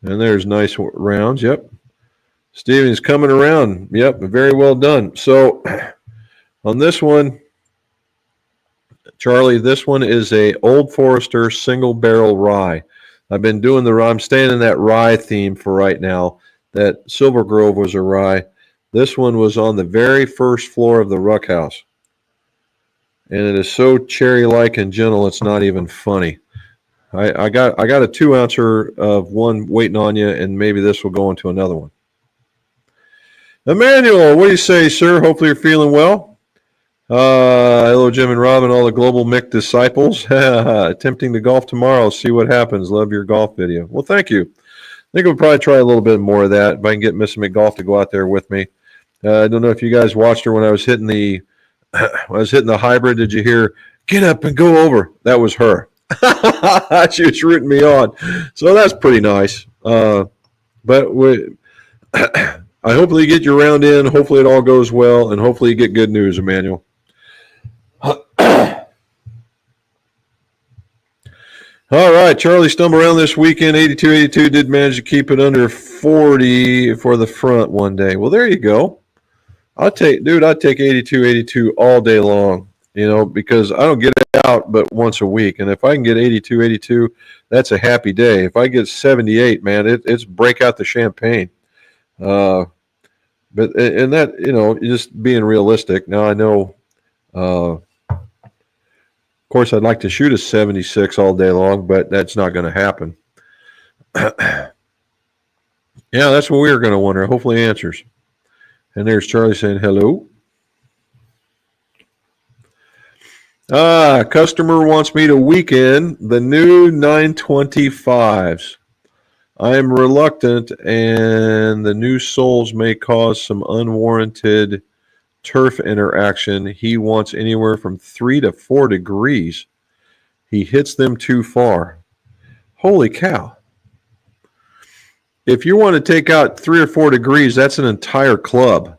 And there's nice rounds. Yep. Steven's coming around. Yep. Very well done. So on this one, Charlie, this one is a Old Forester single barrel rye. I'm staying in that rye theme for right now. That Silver Grove was a rye. This one was on the very first floor of the Ruck House. And it is so cherry-like and gentle, it's not even funny. I got a 2-ouncer of one waiting on you, and maybe this will go into another one. Emmanuel, what do you say, sir? Hopefully you're feeling well. Hello, Jim and Rob and all the Global Mick disciples. Attempting to golf tomorrow. See what happens. Love your golf video. Well, thank you. I think we'll probably try a little bit more of that if I can get Mr. McGolf to go out there with me. I don't know if you guys watched her when I was hitting the hybrid. Did you hear Get up and go over. That was her. She was rooting me on. So that's pretty nice. But I hopefully you get your round in. Hopefully it all goes well, and hopefully you get good news, Emmanuel. All right, Charlie stumbled around this weekend. 82-82 did manage to keep it under 40 for the front one day. Well, there you go. I'd take 82-82 all day long, because I don't get out but once a week. And if I can get 82-82, that's a happy day. If I get 78, man, it's break out the champagne. But that, just being realistic. Now I know, of course, I'd like to shoot a 76 all day long, but that's not going to happen. Yeah, that's what we were going to wonder. Hopefully answers. And there's Charlie saying hello. Customer wants me to weekend the new 925s. I am reluctant, and the new soles may cause some unwarranted turf interaction. He wants anywhere from 3 to 4 degrees. He hits them too far. Holy cow. If you want to take out 3 or 4 degrees, that's an entire club.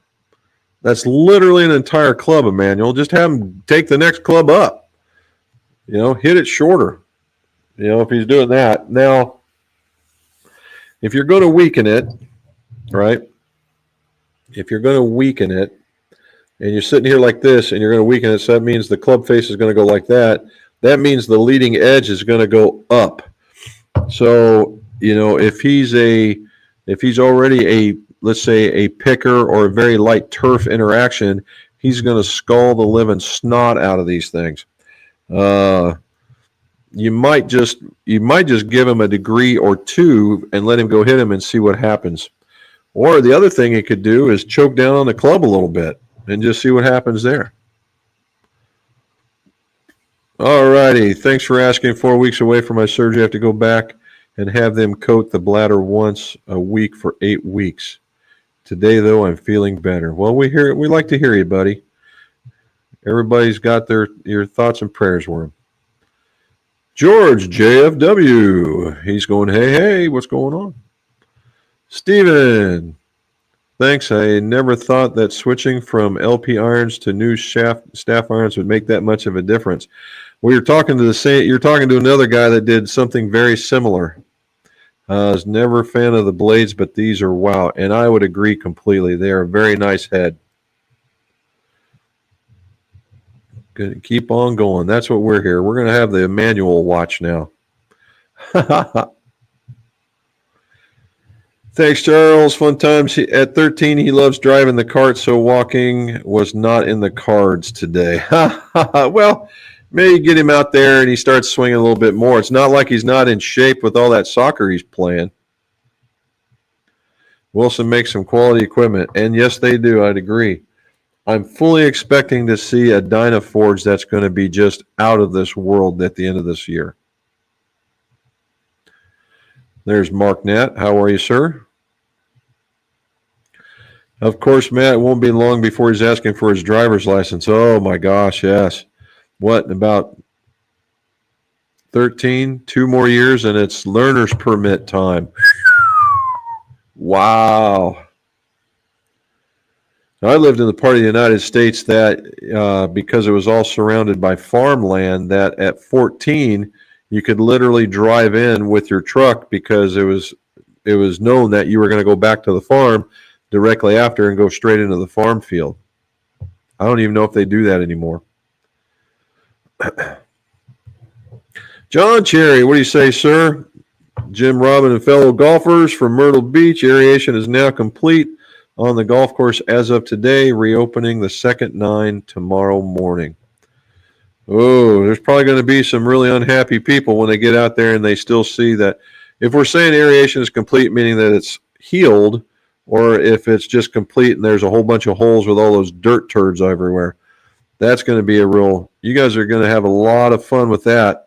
That's literally an entire club, Emmanuel. Just have him take the next club up. Hit it shorter. If he's doing that. Now, if you're going to weaken it, right? If you're going to weaken it, and you're sitting here like this, and you're going to weaken it, so that means the club face is going to go like that. That means the leading edge is going to go up. So, if he's already let's say a picker or a very light turf interaction, he's going to skull the living snot out of these things. You might just give him a degree or two and let him go hit him and see what happens. Or the other thing he could do is choke down on the club a little bit and just see what happens there. All righty. Thanks for asking. 4 weeks away from my surgery, I have to go back and have them coat the bladder once a week for 8 weeks. Today, though, I'm feeling better. Well, we like to hear you, buddy. Everybody's got your thoughts and prayers for him. George, JFW. He's going, hey, what's going on? Steven, thanks. I never thought that switching from LP irons to new staff irons would make that much of a difference. Well, you're talking to another guy that did something very similar. I was never a fan of the blades, but these are wow. And I would agree completely. They are a very nice head. Good. Keep on going. That's what we're here. We're going to have the Emmanuel watch now. Thanks, Charles. Fun times. At 13, he loves driving the cart, so walking was not in the cards today. Well, maybe get him out there and he starts swinging a little bit more. It's not like he's not in shape with all that soccer he's playing. Wilson makes some quality equipment, and yes, they do. I'd agree. I'm fully expecting to see a Dynaforge that's going to be just out of this world at the end of this year. There's Mark Nat. How are you, sir? Of course, Matt, it won't be long before he's asking for his driver's license. Oh, my gosh, yes. What, about 13? 2 more years, and it's learner's permit time. Wow. I lived in the part of the United States that, because it was all surrounded by farmland, that at 14, you could literally drive in with your truck because it was known that you were going to go back to the farm directly after and go straight into the farm field. I don't even know if they do that anymore. John Cherry, what do you say, sir? Jim Robin and fellow golfers from Myrtle Beach. Aeration is now complete on the golf course as of today, reopening the second 9 tomorrow morning. Oh, there's probably going to be some really unhappy people when they get out there and they still see that. If we're saying aeration is complete, meaning that it's healed, or if it's just complete and there's a whole bunch of holes with all those dirt turds everywhere, that's going to be a real, you guys are going to have a lot of fun with that.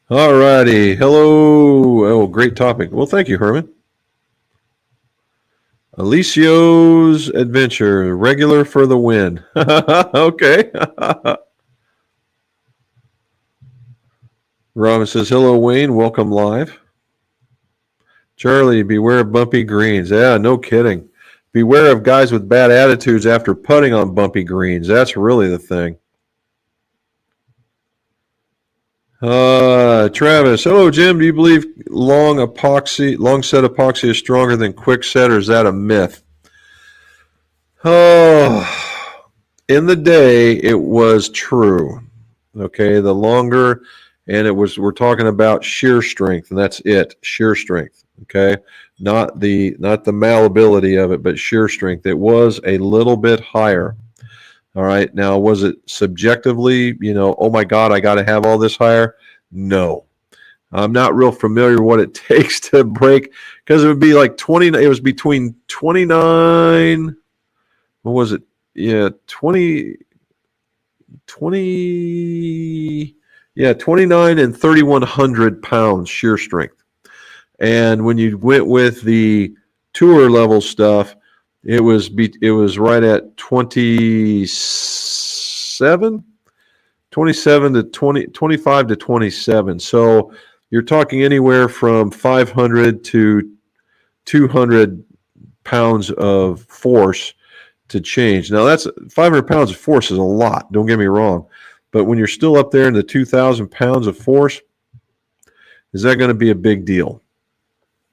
All righty. Hello. Oh, great topic. Well, thank you, Herman. Alicio's Adventure, regular for the win. Okay. Robin says, hello, Wayne. Welcome live. Charlie, beware of bumpy greens. Yeah, no kidding. Beware of guys with bad attitudes after putting on bumpy greens. That's really the thing. Travis, hello, Jim. Do you believe long set epoxy is stronger than quick set, or is that a myth? Oh, in the day, it was true. Okay, the longer, and we're talking about shear strength, and that's it, shear strength. Okay, not the malleability of it, but shear strength. It was a little bit higher. All right. Now, was it subjectively, oh my God, I got to have all this higher? No. I'm not real familiar what it takes to break, because it would be like 20. It was between 29. What was it? Yeah, 29 and 3,100 pounds shear strength. And when you went with the tour level stuff, it was right at 27 to 25 to 27. So you're talking anywhere from 500 to 200 pounds of force to change. Now, that's 500 pounds of force is a lot. Don't get me wrong. But when you're still up there in the 2,000 pounds of force, is that going to be a big deal?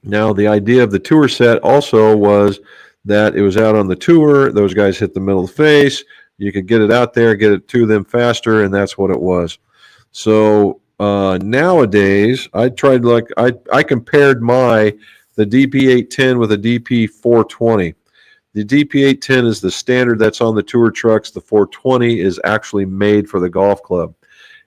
Now, the idea of the tour set also was that it was out on the tour. Those guys hit the middle of the face. You could get it out there, get it to them faster, and that's what it was. So nowadays, I compared the DP810 with a DP420. The DP810 is the standard that's on the tour trucks. The 420 is actually made for the golf club.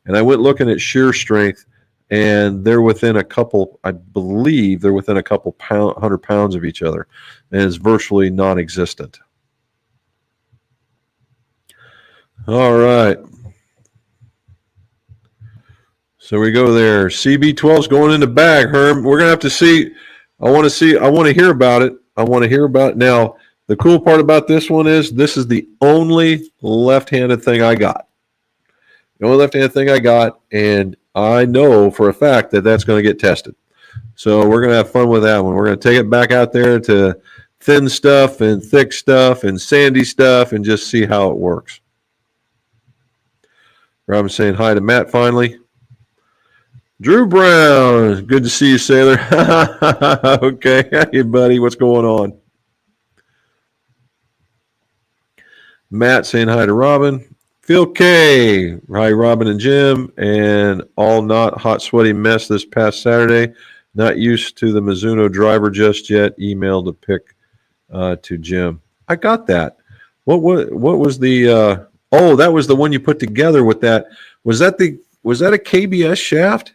And I went looking at shear strength, and they're within a couple, I believe they're within a couple 100 pounds of each other, and it's virtually non-existent. All right. So we go there. CB12 is going in the bag, Herm. We're going to have to see. I want to hear about it. Now, the cool part about this one is this is the only left-handed thing I got. The only left-handed thing I got, and I know for a fact that that's going to get tested. So we're going to have fun with that one. We're going to take it back out there to thin stuff and thick stuff and sandy stuff and just see how it works. Robin saying hi to Matt finally. Drew Brown, good to see you, Sailor. Okay, hey, buddy, what's going on? Matt saying hi to Robin. Phil K, hi, Robin and Jim, and all not hot, sweaty mess this past Saturday. Not used to the Mizuno driver just yet. Email to pick to Jim. I got that. What was the? That was the one you put together with that. Was that a KBS shaft?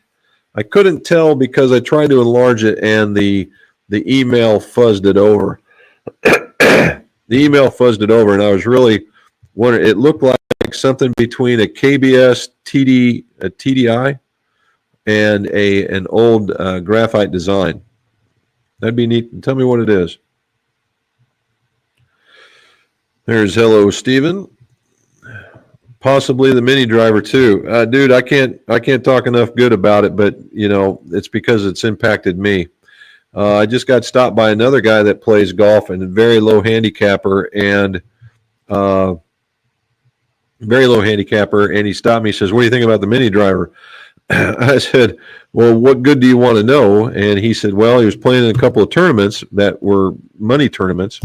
I couldn't tell because I tried to enlarge it and the email fuzzed it over. The email fuzzed it over, and I was really wondering. It looked like something between a KBS TDI and an old graphite design. That'd be neat. Tell me what it is. There's hello, Steven. Possibly the mini driver too, dude. I can't talk enough good about it, but it's because it's impacted me. I just got stopped by another guy that plays golf and a very low handicapper, and he stopped me. He says, "What do you think about the mini driver?" I said, "Well, what good do you want to know?" And he said, "Well, he was playing in a couple of tournaments that were money tournaments,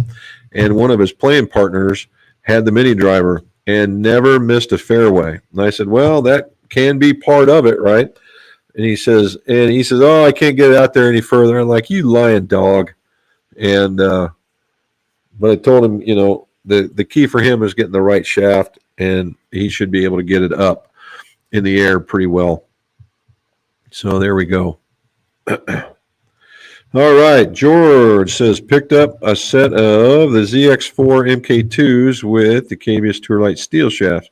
and one of his playing partners had the mini driver and never missed a fairway." And I said, "Well, that can be part of it, right?" And he says, "Oh, I can't get it out there any further." I'm like, "You lying dog." And but I told him, the key for him is getting the right shaft, and he should be able to get it up in the air pretty well. So there we go. All right, George says, picked up a set of the ZX4 MK2s with the KBS Tour Light steel shafts.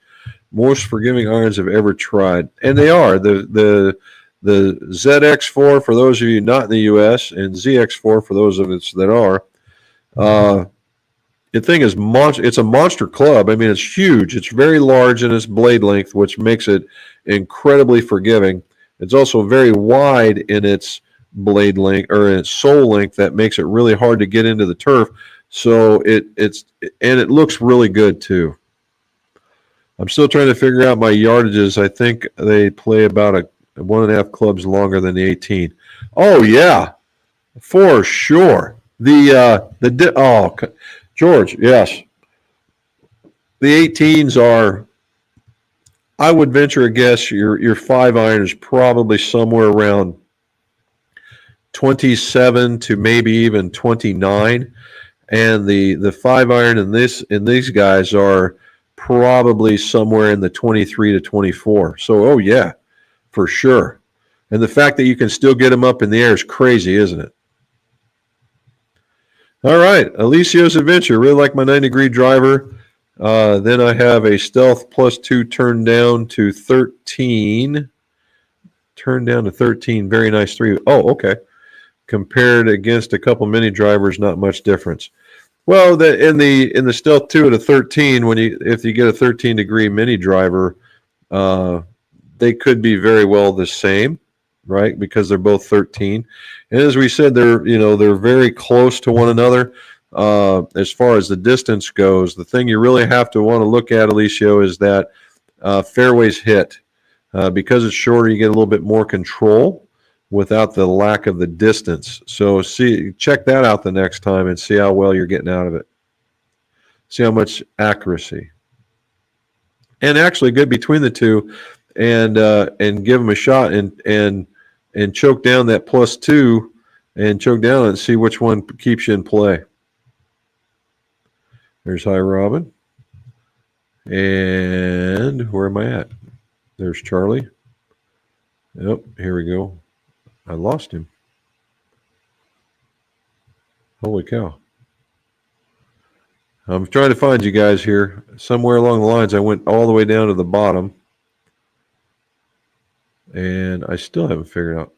Most forgiving irons I've ever tried. And they are. The ZX4 for those of you not in the U.S. and ZX4 for those of us that are. the thing is it's a monster club. I mean, it's huge. It's very large in its blade length, which makes it incredibly forgiving. It's also very wide in its blade length or in its sole length that makes it really hard to get into the turf. So it looks really good too. I'm still trying to figure out my yardages. I think they play about a 1.5 clubs longer than the 18. Oh yeah, for sure. George, yes. The 18s are, I would venture a guess, your 5-iron is probably somewhere around 27 to maybe even 29. And the 5-iron in these guys are probably somewhere in the 23 to 24. So, oh yeah, for sure. And the fact that you can still get them up in the air is crazy, isn't it? All right, Alessio's Adventure. Really like my 9-degree driver. Then I have a Stealth +2 turned down to 13. Turned down to 13. Very nice 3. Oh, okay. Compared against a couple mini drivers, not much difference. Well, in the Stealth 2 at a 13, if you get a 13-degree mini driver, they could be very well the same, right? Because they're both 13. And as we said, they're very close to one another. As far as the distance goes, the thing you really have to want to look at, Alessio, is that fairways hit. Because it's shorter, you get a little bit more control without the lack of the distance. So check that out the next time and see how well you're getting out of it. See how much accuracy. And actually good between the two, and give them a shot and choke down that +2 and choke down and see which one keeps you in play. There's Hi Robin. And where am I at? There's Charlie. Yep, here we go. I lost him. Holy cow. I'm trying to find you guys here. Somewhere along the lines, I went all the way down to the bottom. And I still haven't figured out.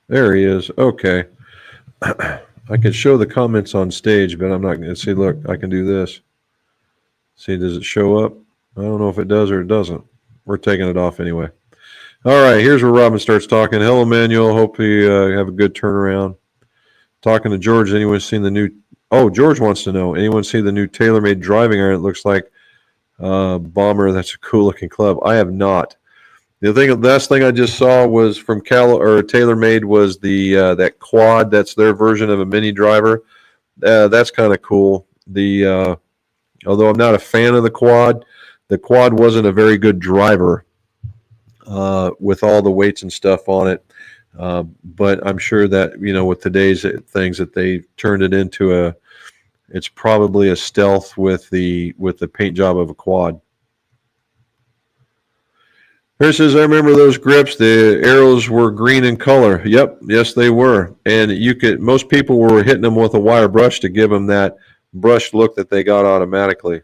There he is. Okay. I can show the comments on stage, but I'm not going to see. Look, I can do this. See, does it show up? I don't know if it does or it doesn't. We're taking it off anyway. All right, here's where Robin starts talking. Hello, Manuel. Hope you have a good turnaround. Talking to George. Anyone seen the new? Oh, George wants to know. Anyone see the new TaylorMade driving iron? It looks like Bomber. That's a cool looking club. I have not. The last thing I just saw was from TaylorMade was the that quad. That's their version of a mini driver. That's kind of cool. Although I'm not a fan of the quad wasn't a very good driver with all the weights and stuff on it. But I'm sure that with today's things that they turned it into it's probably a Stealth with the paint job of a quad. Here says, I remember those grips. The arrows were green in color. Yep, yes they were. And most people were hitting them with a wire brush to give them that brushed look that they got automatically.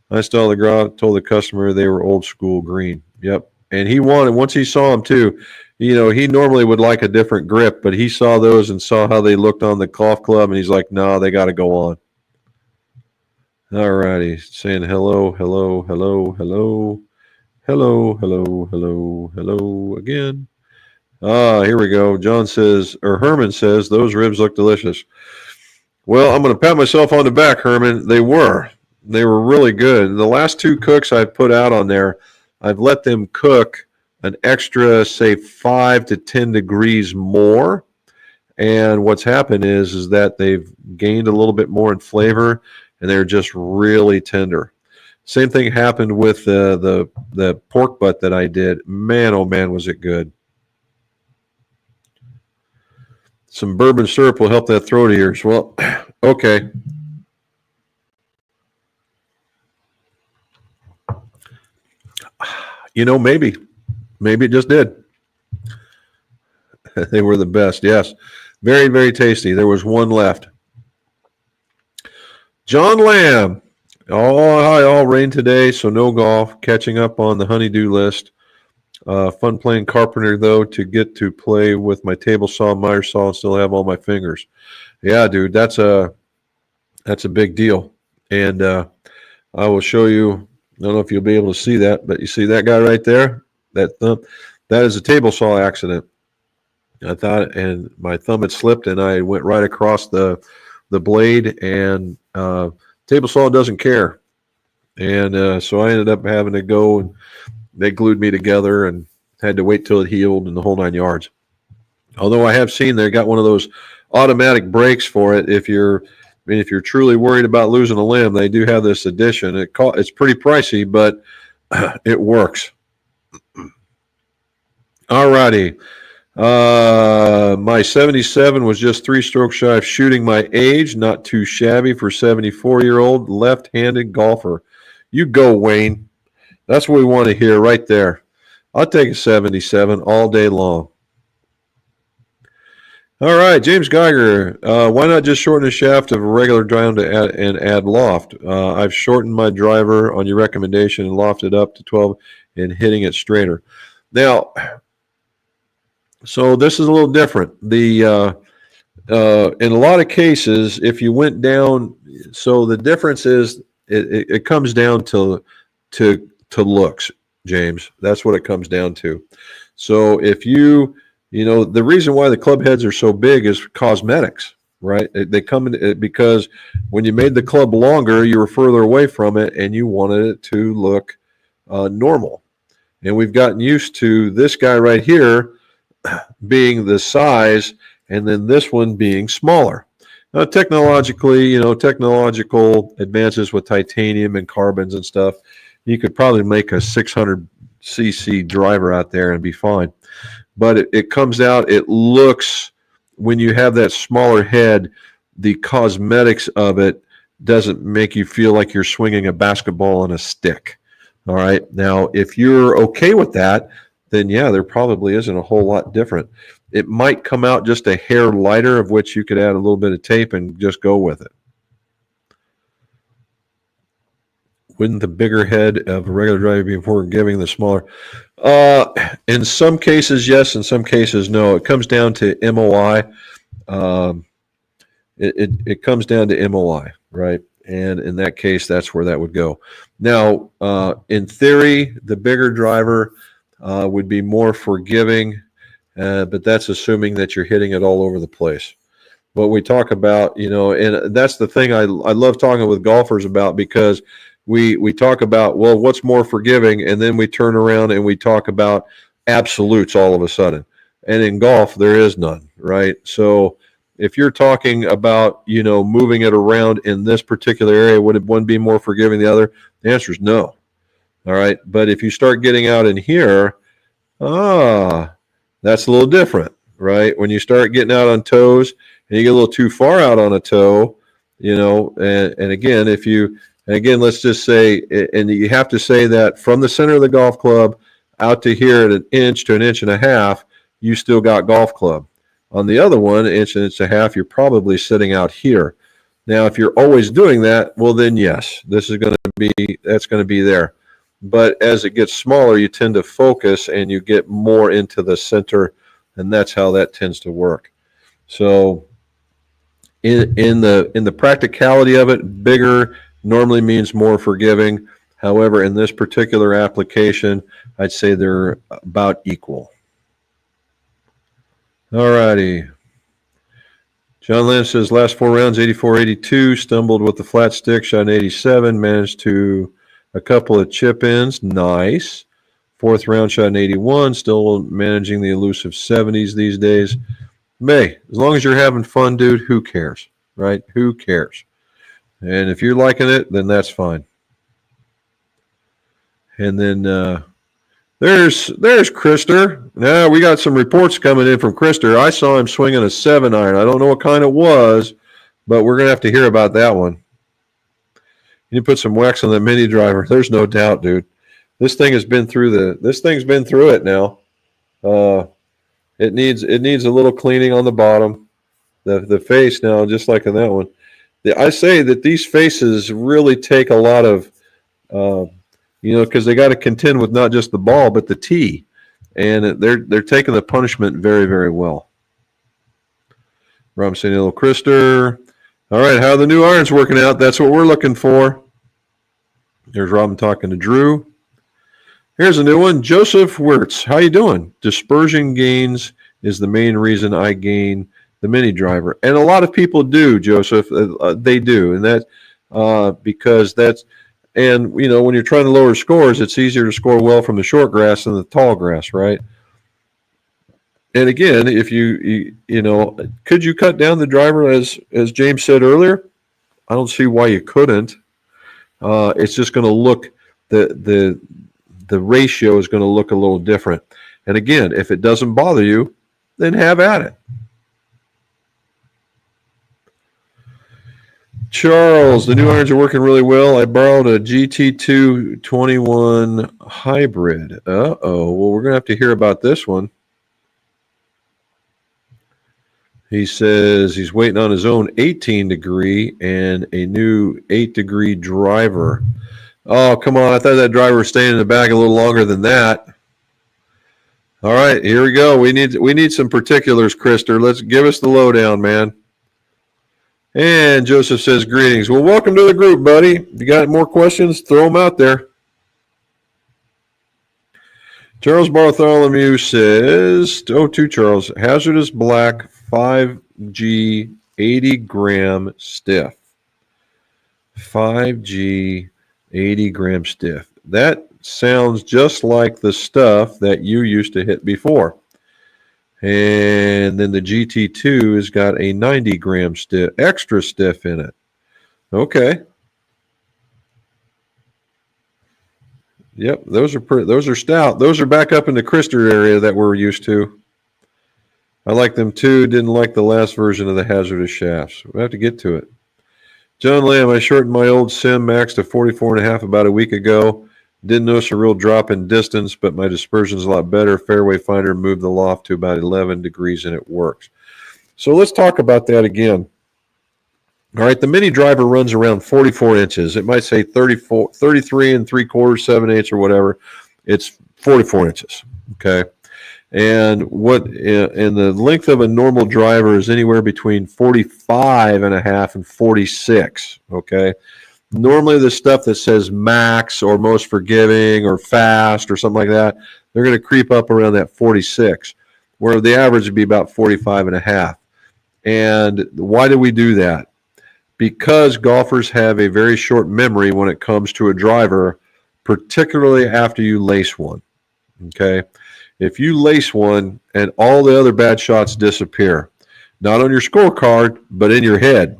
I told the customer they were old school green. Yep. And he wanted, once he saw them too, he normally would like a different grip, but he saw those and saw how they looked on the golf club, and he's like, no, they got to go on. All righty. Saying hello, hello, hello, hello. Hello, hello, hello, hello again. Here we go. Herman says, those ribs look delicious. Well, I'm going to pat myself on the back, Herman. They were really good. The last 2 cooks I've put out on there, I've let them cook an extra, say, 5 to 10 degrees more. And what's happened is that they've gained a little bit more in flavor, and they're just really tender. Same thing happened with the pork butt that I did. Man, oh man, was it good. Some bourbon syrup will help that throat of yours. Well, okay. Maybe. Maybe it just did. They were the best, yes. Very, very tasty. There was one left. John Lamb. All rain today, so no golf. Catching up on the honeydew list. Fun playing carpenter, though, to get to play with my table saw, miter saw, and still have all my fingers. Yeah, dude, that's a big deal. And I will show you. I don't know if you'll be able to see that, but you see that guy right there? That thumb? That is a table saw accident. I thought, and my thumb had slipped, and I went right across the blade, and table saw doesn't care. And so I ended up having to go, and they glued me together and had to wait till it healed and the whole 9 yards. Although I have seen they got one of those automatic brakes for it. If you're truly worried about losing a limb, they do have this addition. It's pretty pricey, but it works. All righty. My 77 was just 3 strokes shy of shooting my age. Not too shabby for 74-year-old left-handed golfer. You go, Wayne. That's what we want to hear right there. I'll take a 77 all day long. All right, James Geiger. Why not just shorten the shaft of a regular drive and add loft? I've shortened my driver on your recommendation and lofted up to 12 and hitting it straighter. Now, so this is a little different. In a lot of cases, if you went down, so the difference is it comes down to looks, James. That's what it comes down to. So if the reason why the club heads are so big is cosmetics, right? They come in because when you made the club longer, you were further away from it and you wanted it to look normal. And we've gotten used to this guy right here being the size and then this one being smaller. Now, technological advances with titanium and carbons and stuff, you could probably make a 600cc driver out there and be fine. But it comes out, it looks, when you have that smaller head, the cosmetics of it doesn't make you feel like you're swinging a basketball on a stick. All right. Now, if you're okay with that, then yeah, there probably isn't a whole lot different. It might come out just a hair lighter, of which you could add a little bit of tape and just go with it. Wouldn't the bigger head of a regular driver be important giving the smaller? In some cases, yes. In some cases, no. It comes down to MOI. It comes down to MOI, right? And in that case, that's where that would go. Now, in theory, the bigger driver would be more forgiving, but that's assuming that you're hitting it all over the place. What we talk about, and that's the thing I love talking with golfers about, because we talk about, well, what's more forgiving, and then we turn around and we talk about absolutes all of a sudden. And in golf, there is none, right? So if you're talking about, moving it around in this particular area, would one be more forgiving than the other? The answer is no. All right. But if you start getting out in here, that's a little different, right? When you start getting out on toes and you get a little too far out on a toe, and again, let's just say, and you have to say that from the center of the golf club out to here at an inch to an inch and a half, you still got golf club. On the other one, inch and a half, you're probably sitting out here. Now, if you're always doing that, well, then yes, that's going to be there. But as it gets smaller, you tend to focus and you get more into the center, and that's how that tends to work. So in the practicality of it, bigger normally means more forgiving. However, in this particular application, I'd say they're about equal. All righty. John Lynn says, last 4 rounds, 84, 82, stumbled with the flat stick, shot an 87, managed to a couple of chip-ins. Nice. 4th round, shot an 81, still managing the elusive 70s these days. As long as you're having fun, dude, who cares, right? Who cares? And if you're liking it, then that's fine. And then there's Krister. Now we got some reports coming in from Krister. I saw him swinging a 7-iron. I don't know what kind it was, but we're going to have to hear about that one. You put some wax on the mini driver. There's no doubt, dude. This thing has been through it now. It needs a little cleaning on the bottom. The face now, just like in that one. I say that these faces really take a lot of, because they got to contend with not just the ball, but the tee. and they're taking the punishment very, very well. Robin saying, hello, Krister. All right, how are the new irons working out? That's what we're looking for. There's Robin talking to Drew. Here's a new one. Joseph Wirtz. How you doing? Dispersion gains is the main reason I gain the mini driver. And a lot of people do, Joseph. They do. And that's because that's, and, you know, when you're trying to lower scores, it's easier to score well from the short grass than the tall grass, right? And again, if you know, could you cut down the driver as James said earlier? I don't see why you couldn't. It's just going to look, the ratio is going to look a little different. And again, if it doesn't bother you, then have at it. Charles, the new irons are working really well. I borrowed a GT2 21 hybrid. Uh-oh. Well, we're going to have to hear about this one. He says he's waiting on his own 18 degree and a new 8-degree driver. Oh, come on. I thought that driver was staying in the bag a little longer than that. All right, here we go. We need some particulars, Krister. Let's give us the lowdown, man. And Joseph says, greetings. Well, welcome to the group, buddy. If you got more questions, throw them out there. Charles Bartholomew says, to Charles, hazardous black 5G 80 gram stiff. 5G 80 gram stiff. That sounds just like the stuff that you used to hit before. And then the GT2 has got a 90 gram stiff, extra stiff in it. Okay. Yep, those are stout. Those are back up in the Krister area that we're used to. I like them too. Didn't like the last version of the hazardous shafts. We'll have to get to it. John Lamb, I shortened my old Sim Max to 44.5 about a week ago. Didn't notice a real drop in distance, but my dispersion's a lot better. Fairway Finder moved the loft to about 11 degrees, and it works. So let's talk about that again. All right, the mini driver runs around 44 inches. It might say 33 and 3/4, 7/8, or whatever. It's 44 inches, okay? And the length of a normal driver is anywhere between 45.5 and 46, okay? Normally the stuff that says max or most forgiving or fast or something like that, they're going to creep up around that 46, where the average would be about 45.5. And why do we do that? Because golfers have a very short memory when it comes to a driver, particularly after you lace one, okay? If you lace one and all the other bad shots disappear, not on your scorecard, but in your head.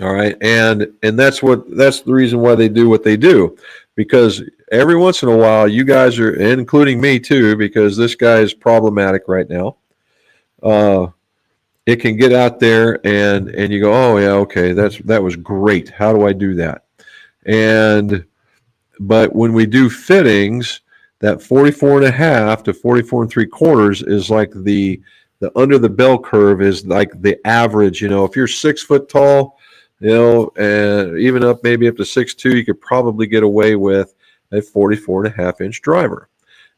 All right, and that's the reason why they do what they do, because every once in a while you guys are, including me too, because this guy is problematic right now. It can get out there and you go, oh yeah, okay, that was great. How do I do that? But when we do fittings, that 44.5 to 44 3/4 is like the under the bell curve is like the average. You know, if you're 6 foot tall, you know, and even up maybe up to 6'2", you could probably get away with a 44.5 inch driver.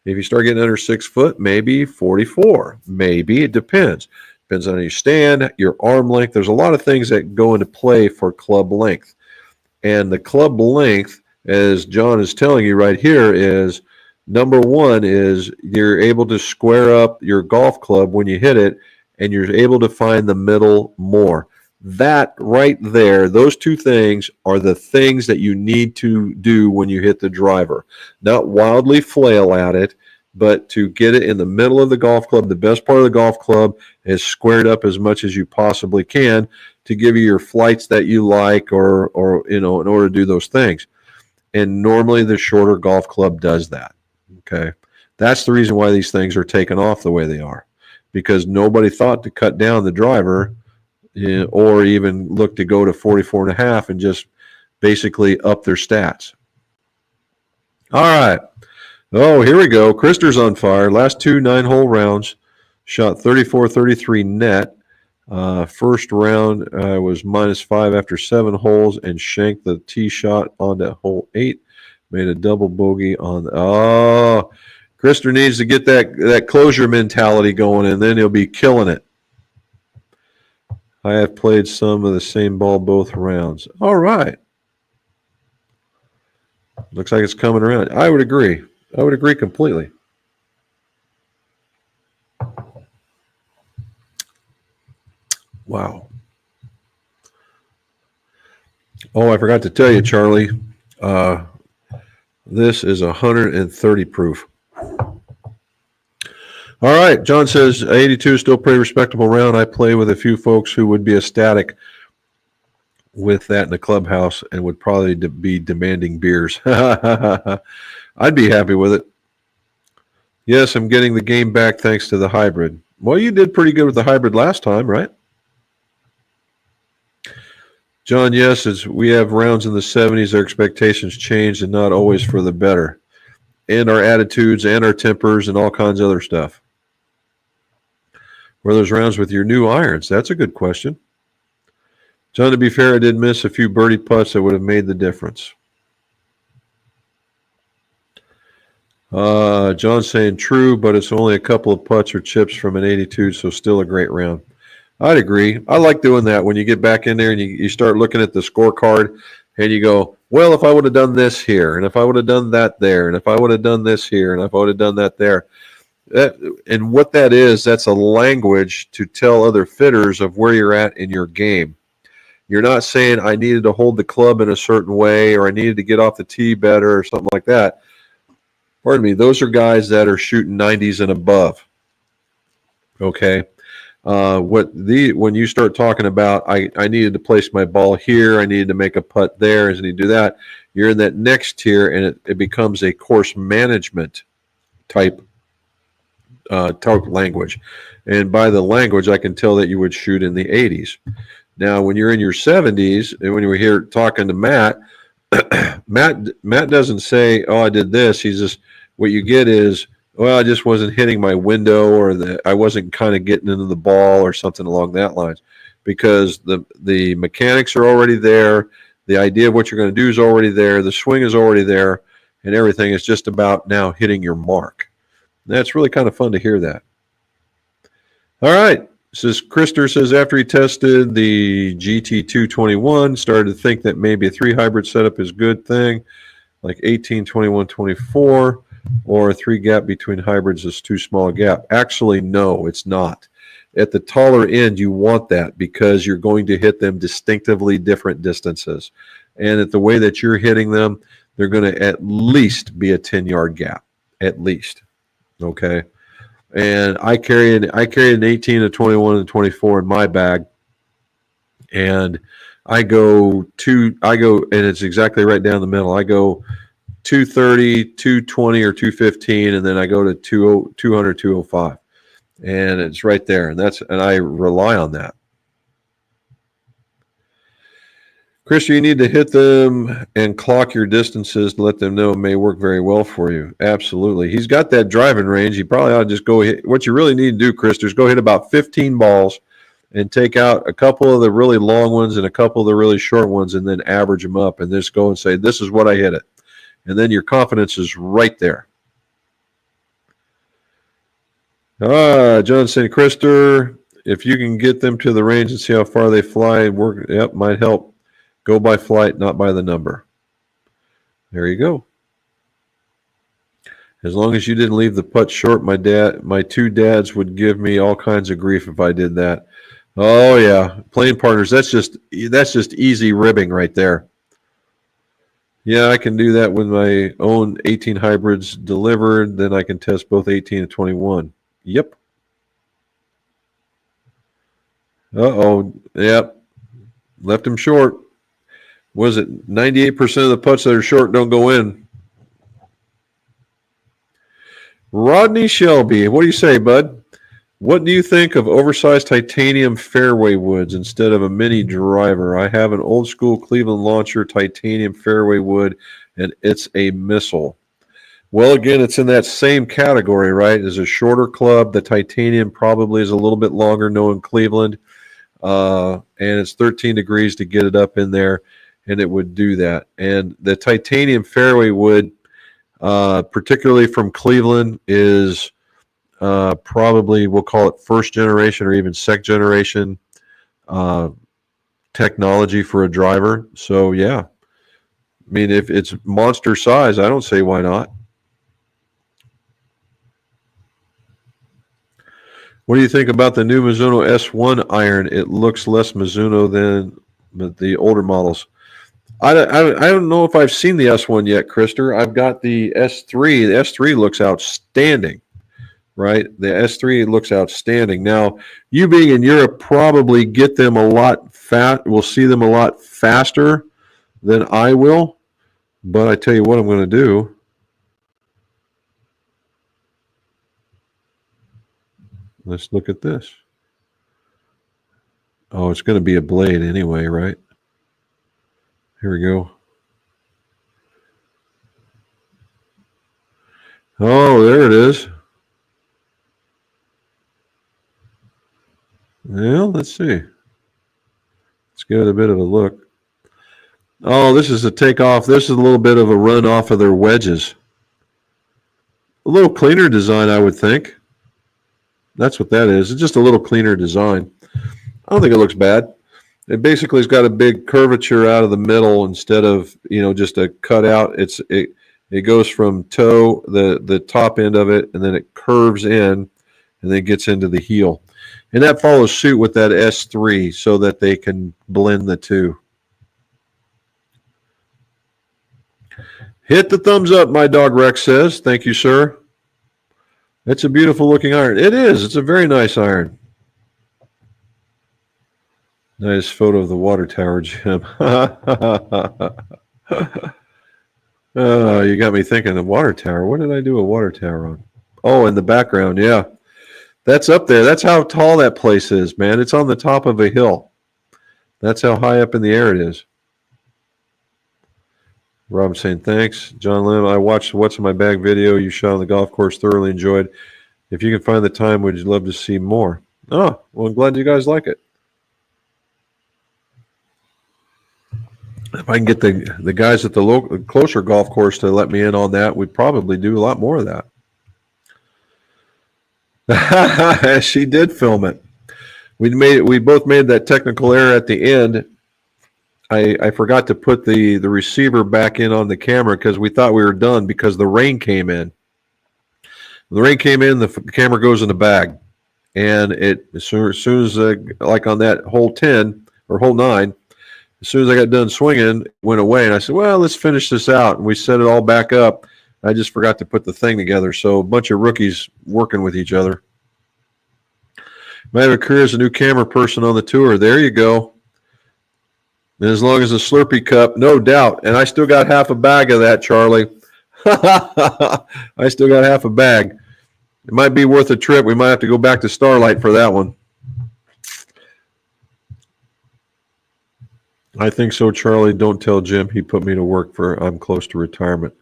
If you start getting under 6 foot, maybe 44. Maybe it depends. Depends on how you stand, your arm length. There's a lot of things that go into play for club length. And the club length, as John is telling you right here, is number one is you're able to square up your golf club when you hit it, and you're able to find the middle more. That right there, those two things are the things that you need to do when you hit the driver. Not wildly flail at it, but to get it in the middle of the golf club. The best part of the golf club is squared up as much as you possibly can to give you your flights that you like, or you know, in order to do those things. And normally the shorter golf club does that. Okay, that's the reason why these things are taken off the way they are, because nobody thought to cut down the driver, you know, or even look to go to 44.5 and just basically up their stats. All right. Oh, here we go. Krister's on fire. Last two 9-hole rounds, shot 34-33 net. First round was -5 after 7 holes and shanked the tee shot onto hole 8. Made a double bogey on. Krister needs to get that closure mentality going, and then he'll be killing it. I have played some of the same ball both rounds. All right. Looks like it's coming around. I would agree. I would agree completely. Wow. Oh, I forgot to tell you, Charlie. This is 130 proof. All right. John says 82 is still pretty respectable round. I play with a few folks who would be ecstatic with that in the clubhouse and would probably be demanding beers. I'd be happy with it. Yes, I'm getting the game back thanks to the hybrid. Well, you did pretty good with the hybrid last time, right? John, yes, as we have rounds in the 70s, our expectations changed and not always for the better. And our attitudes and our tempers and all kinds of other stuff. Were those rounds with your new irons? That's a good question. John, to be fair, I did miss a few birdie putts that would have made the difference. John's saying true, but it's only a couple of putts or chips from an 82, so still a great round. I'd agree. I like doing that when you get back in there and you start looking at the scorecard and you go, well, if I would have done this here, and if I would have done that there, and if I would have done this here, and if I would have done that there. And what that is, that's a language to tell other fitters of where you're at in your game. You're not saying I needed to hold the club in a certain way or I needed to get off the tee better or something like that. Pardon me. Those are guys that are shooting 90s and above. Okay. When you start talking about I needed to place my ball here, I needed to make a putt there, as you do that, you're in that next tier, and it becomes a course management type language. And by the language, I can tell that you would shoot in the 80s. Now, when you're in your 70s, and when you were here talking to Matt, Matt doesn't say, "Oh, I did this." He's just, what you get is, well, I just wasn't hitting my window, or I wasn't kind of getting into the ball, or something along that lines, because the mechanics are already there, the idea of what you're going to do is already there, the swing is already there, and everything is just about now hitting your mark. And that's really kind of fun to hear that. All right. Krister says after he tested the GT221, started to think that maybe a 3 hybrid setup is a good thing, like 18, 21, 24. Or a 3 gap between hybrids is too small a gap. Actually, no, it's not. At the taller end, you want that because you're going to hit them distinctively different distances. And at the way that you're hitting them, they're going to at least be a 10-yard gap, at least. Okay? And I carry an 18, a 21, and a 24 in my bag. And I go, and it's exactly right down the middle. I go 230, 220, or 215, and then I go to 200, 205. And it's right there. And I rely on that. Chris, you need to hit them and clock your distances to let them know it may work very well for you. Absolutely. He's got that driving range. He probably ought to just go hit. What you really need to do, Chris, is go hit about 15 balls and take out a couple of the really long ones and a couple of the really short ones, and then average them up and just go and say, this is what I hit it. And then your confidence is right there. John St. Krister, if you can get them to the range and see how far they fly and work, yep, might help. Go by flight, not by the number. There you go. As long as you didn't leave the putt short, my 2 dads would give me all kinds of grief if I did that. Oh yeah, playing partners, that's just easy ribbing right there. Yeah, I can do that with my own 18 hybrids delivered. Then I can test both 18 and 21. Yep. Uh-oh. Yep. Left him short. Was it 98% of the putts that are short don't go in? Rodney Shelby, what do you say, bud? What do you think of oversized titanium fairway woods instead of a mini driver? I have an old school Cleveland Launcher titanium fairway wood, and it's a missile. Well, again, it's in that same category, right? It's a shorter club. The titanium probably is a little bit longer, knowing Cleveland, and it's 13 degrees to get it up in there, and it would do that. And the titanium fairway wood, particularly from Cleveland, is probably, we'll call it first generation or even second generation technology for a driver. So, yeah. I mean, if it's monster size, I don't say why not. What do you think about the new Mizuno S1 iron? It looks less Mizuno than the older models. I don't know if I've seen the S1 yet, Krister. I've got the S3. The S3 looks outstanding, right? The S3 looks outstanding. Now, you being in Europe probably get them a lot will see them a lot faster than I will. But I tell you what I'm going to do. Let's look at this. Oh, it's going to be a blade anyway, right? Here we go. Oh, there it is. Well, let's see. Let's give it a bit of a look. Oh, this is a takeoff. This is a little bit of a run off of their wedges. A little cleaner design, I would think. That's what that is. It's just a little cleaner design. I don't think it looks bad. It basically has got a big curvature out of the middle instead of, just a cutout. It goes from toe, the top end of it, and then it curves in and then gets into the heel. And that follows suit with that S3 so that they can blend the two. Hit the thumbs up, my dog Rex says. Thank you, sir. It's a beautiful looking iron. It is. It's a very nice iron. Nice photo of the water tower, Jim. You got me thinking the water tower. What did I do a water tower on? Oh, in the background, yeah. That's up there. That's how tall that place is, man. It's on the top of a hill. That's how high up in the air it is. Rob saying, thanks. John Lim, I watched the What's in My Bag video you shot on the golf course. Thoroughly enjoyed. If you can find the time, would you love to see more? Oh, well, I'm glad you guys like it. If I can get the guys at the closer golf course to let me in on that, we'd probably do a lot more of that. She did film it. We both made that technical error at the end. I forgot to put the receiver back in on the camera because we thought we were done because the rain came in. The rain came in, the camera goes in the bag. And as soon as like on that hole 10 or hole 9, as soon as I got done swinging, it went away. And I said, well, let's finish this out. And we set it all back up. I just forgot to put the thing together. So a bunch of rookies working with each other. Might have a career as a new camera person on the tour. There you go. And as long as a Slurpee cup, no doubt. And I still got half a bag of that, Charlie. I still got half a bag. It might be worth a trip. We might have to go back to Starlight for that one. I think so, Charlie. Don't tell Jim he put me to work for I'm close to retirement.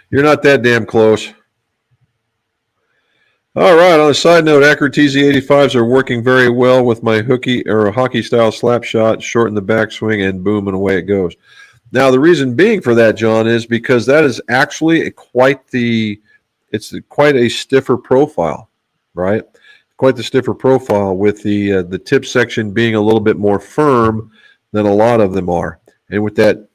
You're not that damn close. All right, on a side note, Accurate TZ85s are working very well with my hockey-style slap shot, shorten the backswing, and boom, and away it goes. Now, the reason being for that, John, is because that is actually quite a stiffer profile, right? Quite the stiffer profile with the tip section being a little bit more firm than a lot of them are. And with that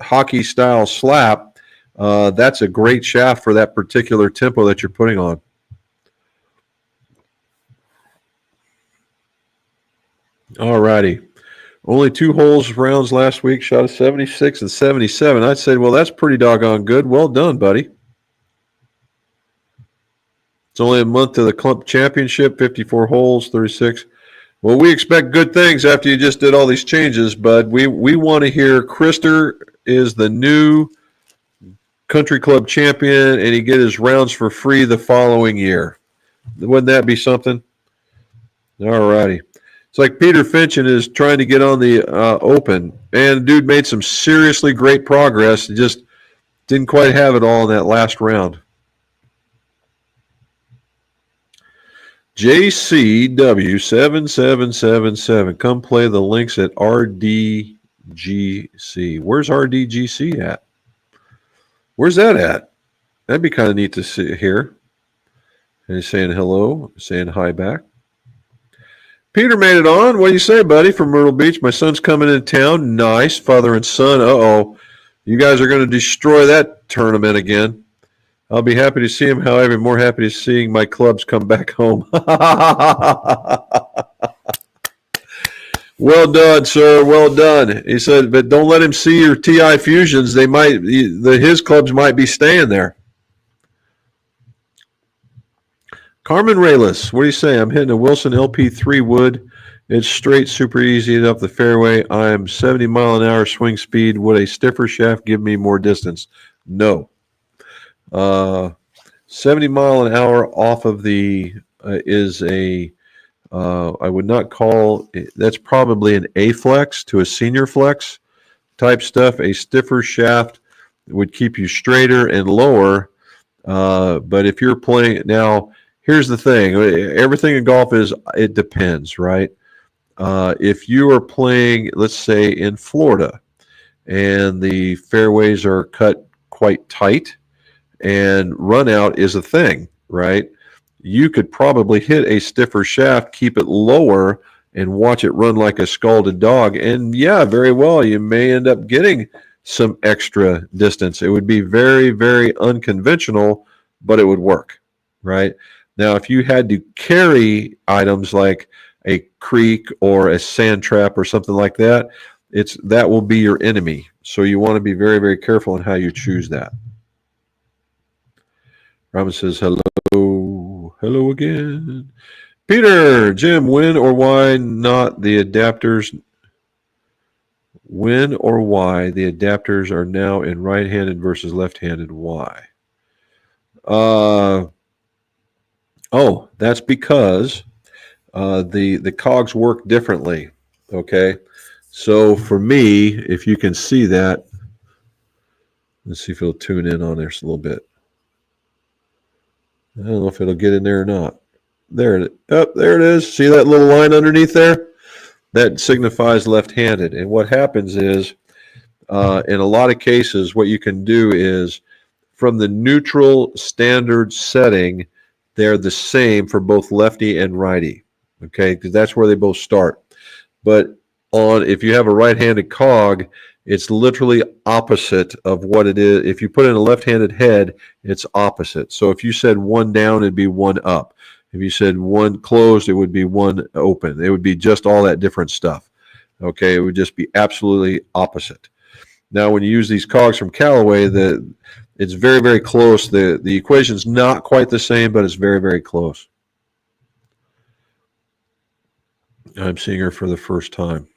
hockey-style slap, that's a great shaft for that particular tempo that you're putting on. All righty. Only 2 holes rounds last week, shot a 76 and 77. I'd say, well, that's pretty doggone good. Well done, buddy. It's only a month to the club championship, 54 holes, 36. Well, we expect good things after you just did all these changes, bud. We want to hear Krister is the new country club champion and he get his rounds for free the following year. Wouldn't that be something? All righty. It's like Peter Finch is trying to get on the Open, and dude made some seriously great progress. Just didn't quite have it all in that last round. JCW7777. Come play the links at RDGC. Where's RDGC at? Where's that at? That'd be kind of neat to see here. And he's saying hello, saying hi back. Peter made it on. What do you say, buddy, from Myrtle Beach? My son's coming in town. Nice. Father and son. Uh-oh. You guys are going to destroy that tournament again. I'll be happy to see him. However, more happy to seeing my clubs come back home. Well done, sir. Well done. He said, but don't let him see your TI Fusions. They might, his clubs might be staying there. Carmen Reyes, what do you say? I'm hitting a Wilson LP3 wood. It's straight, super easy up the fairway. I'm 70 mile an hour swing speed. Would a stiffer shaft give me more distance? No. 70 mile an hour off of the is a I would not call that's probably an A flex to a senior flex type stuff. A stiffer shaft would keep you straighter and lower. But if you're playing now, here's the thing: everything in golf is it depends, right? If you are playing, let's say in Florida, and the fairways are cut quite tight, and run out is a thing, right? You could probably hit a stiffer shaft, keep it lower, and watch it run like a scalded dog. And yeah, very well, you may end up getting some extra distance. It would be very, very unconventional, but it would work, right? Now, if you had to carry items like a creek or a sand trap or something like that, that will be your enemy. So you want to be very, very careful in how you choose that. Robin says, hello. Hello again. Peter, Jim, when or why not the adapters? When or why the adapters are now in right-handed versus left-handed? Why? That's because the cogs work differently. Okay, so for me, if you can see that, let's see if it'll tune in on there a little bit. I don't know if it'll get in there or not. There it is. See that little line underneath there? That signifies left-handed. And what happens is, in a lot of cases, what you can do is from the neutral standard setting, they're the same for both lefty and righty. Okay, because that's where they both start. But if you have a right-handed cog, it's literally opposite of what it is. If you put in a left-handed head, it's opposite. So if you said one down, it'd be one up. If you said one closed, it would be one open. It would be just all that different stuff. Okay, it would just be absolutely opposite. Now, when you use these cogs from Callaway, it's very, very close. The equation's not quite the same, but it's very, very close. I'm seeing her for the first time.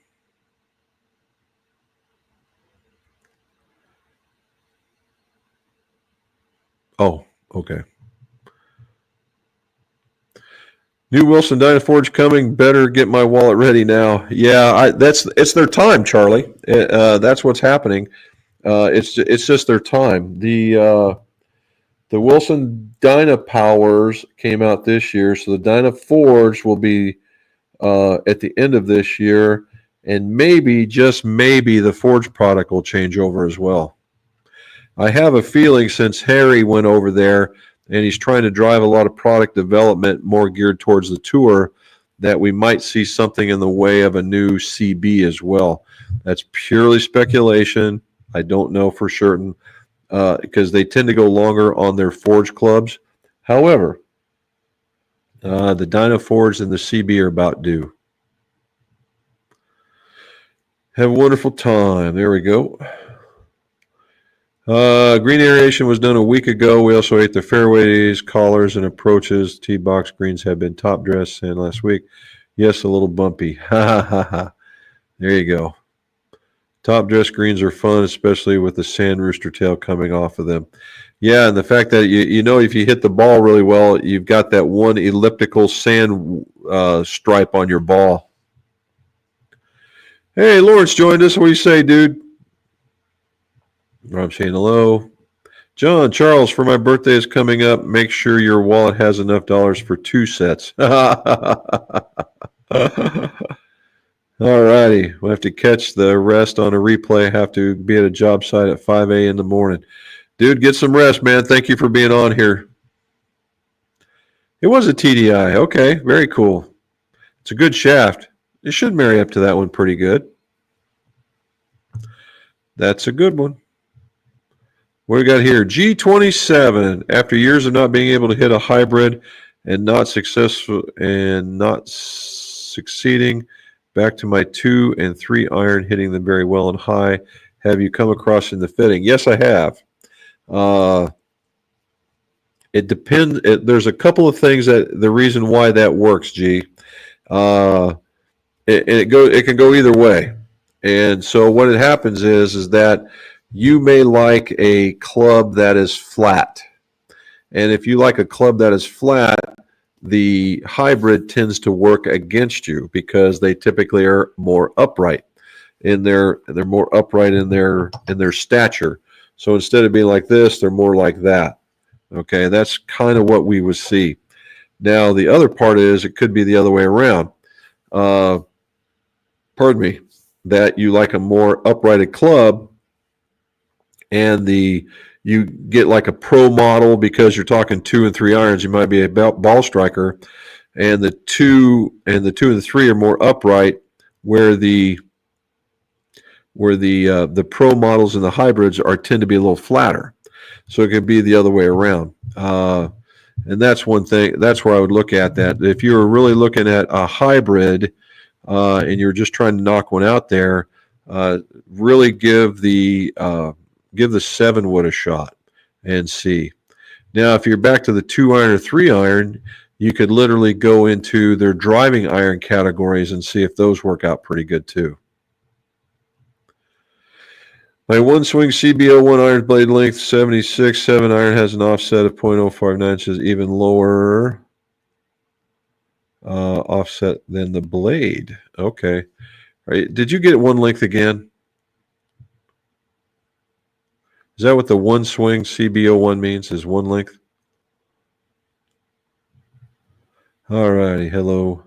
Oh, okay. New Wilson Dynaforge coming. Better get my wallet ready now. Yeah, it's their time, Charlie. That's what's happening. It's just their time. The Wilson Dynapowers came out this year, so the Dynaforge will be at the end of this year, and maybe, just maybe, the Forge product will change over as well. I have a feeling since Harry went over there and he's trying to drive a lot of product development more geared towards the tour, that we might see something in the way of a new CB as well. That's purely speculation. I don't know for certain because they tend to go longer on their Forge clubs. However, the Dynaforge and the CB are about due. Have a wonderful time. There we go. Green aeration was done a week ago. We also ate the fairways, collars, and approaches. Tee box greens have been top dressed and last week. Yes, a little bumpy. Ha ha ha ha. There you go. Top dress greens are fun, especially with the sand rooster tail coming off of them. Yeah, and the fact that you know if you hit the ball really well, you've got that one elliptical sand stripe on your ball. Hey, Lawrence joined us. What do you say, dude? Rob saying hello. John, Charles, for my birthday is coming up. Make sure your wallet has enough dollars for 2 sets. All righty. We'll have to catch the rest on a replay. Have to be at a job site at 5 a.m. in the morning. Dude, get some rest, man. Thank you for being on here. It was a TDI. Okay, very cool. It's a good shaft. It should marry up to that one pretty good. That's a good one. What do we got here? G27. After years of not being able to hit a hybrid and not succeeding, back to my 2 and 3 iron, hitting them very well and high. Have you come across in the fitting? Yes, I have. It depends. There's a couple of things that the reason why that works, G. It can go either way. And so what it happens is that you may like a club that is flat. And if you like a club that is flat, the hybrid tends to work against you because they typically are more upright they're more upright in their stature. So instead of being like this, they're more like that. Okay, that's kind of what we would see. Now the other part is it could be the other way around. Pardon me, that you like a more uprighted club and you get like a pro model because you're talking 2 and 3 irons. You might be a ball striker, and the 2 and the 3 are more upright, where the pro models and the hybrids tend to be a little flatter. So it could be the other way around. And that's one thing. That's where I would look at that. If you were really looking at a hybrid and you're just trying to knock one out there, really give the 7 wood a shot and see. Now, if you're back to the 2 iron or 3 iron, you could literally go into their driving iron categories and see if those work out pretty good too. My one swing CBO 1 iron blade length 76, 7 iron has an offset of 0.059 inches, even lower offset than the blade. Okay. All right. Did you get one length again? Is that what the one swing CBO1 means, is one length? All righty. Hello.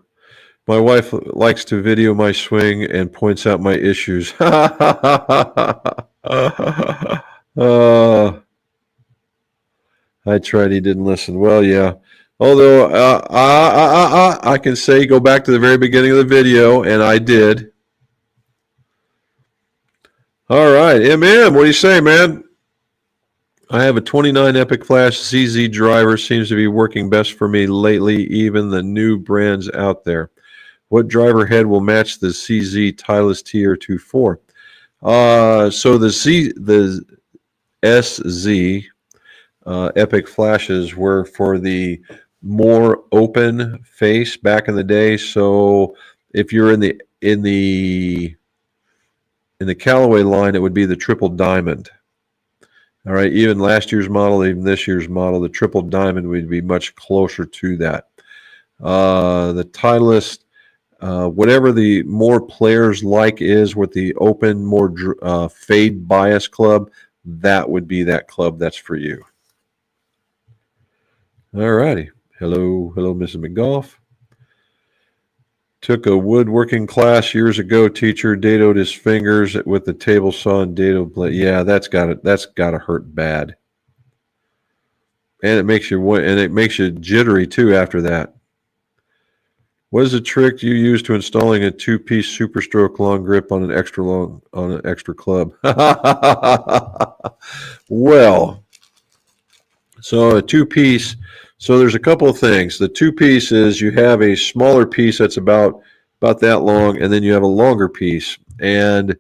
My wife likes to video my swing and points out my issues. I tried. He didn't listen. Well, yeah. Although I can say go back to the very beginning of the video, and I did. All right, MM, what do you say, man? I have a 29 Epic Flash ZZ driver. Seems to be working best for me lately, even the new brands out there. What driver head will match the CZ Titleist TR24? So the SZ Epic Flashes were for the more open face back in the day. So if you're in the Callaway line, it would be the triple diamond. All right, even last year's model, even this year's model, the triple diamond would be much closer to that. The Titleist, whatever the more players like is with the open, more fade bias club, that would be that club that's for you. All righty. Hello, Mrs. McGough. Took a woodworking class years ago. Teacher dadoed his fingers with the table saw and dado blade. Yeah, that's gotta hurt bad. And it makes you jittery too after that. What is the trick you use to installing a 2-piece Super Stroke long grip on an extra club? Well, so a 2-piece. So there's a couple of things. The 2-piece is you have a smaller piece that's about that long, and then you have a longer piece, and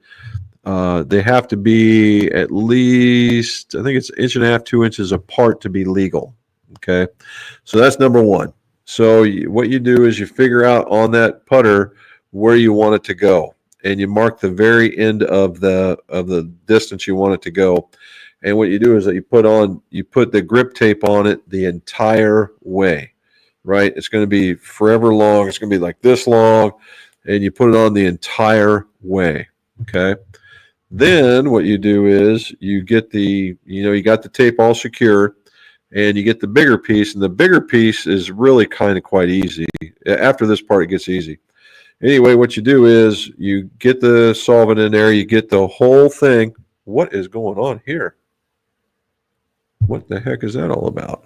they have to be at least, I think it's 1.5 to 2 inches apart to be legal. Okay, so that's number one. So what you do is you figure out on that putter where you want it to go, and you mark the very end of the distance you want it to go. And what you do is that you put the grip tape on it the entire way, right? It's going to be forever long. It's going to be like this long, and you put it on the entire way, okay? Then what you do is you get you got the tape all secure, and you get the bigger piece, and the bigger piece is really kind of quite easy. After this part, it gets easy. Anyway, what you do is you get the solvent in there, you get the whole thing. What is going on here? What the heck is that all about?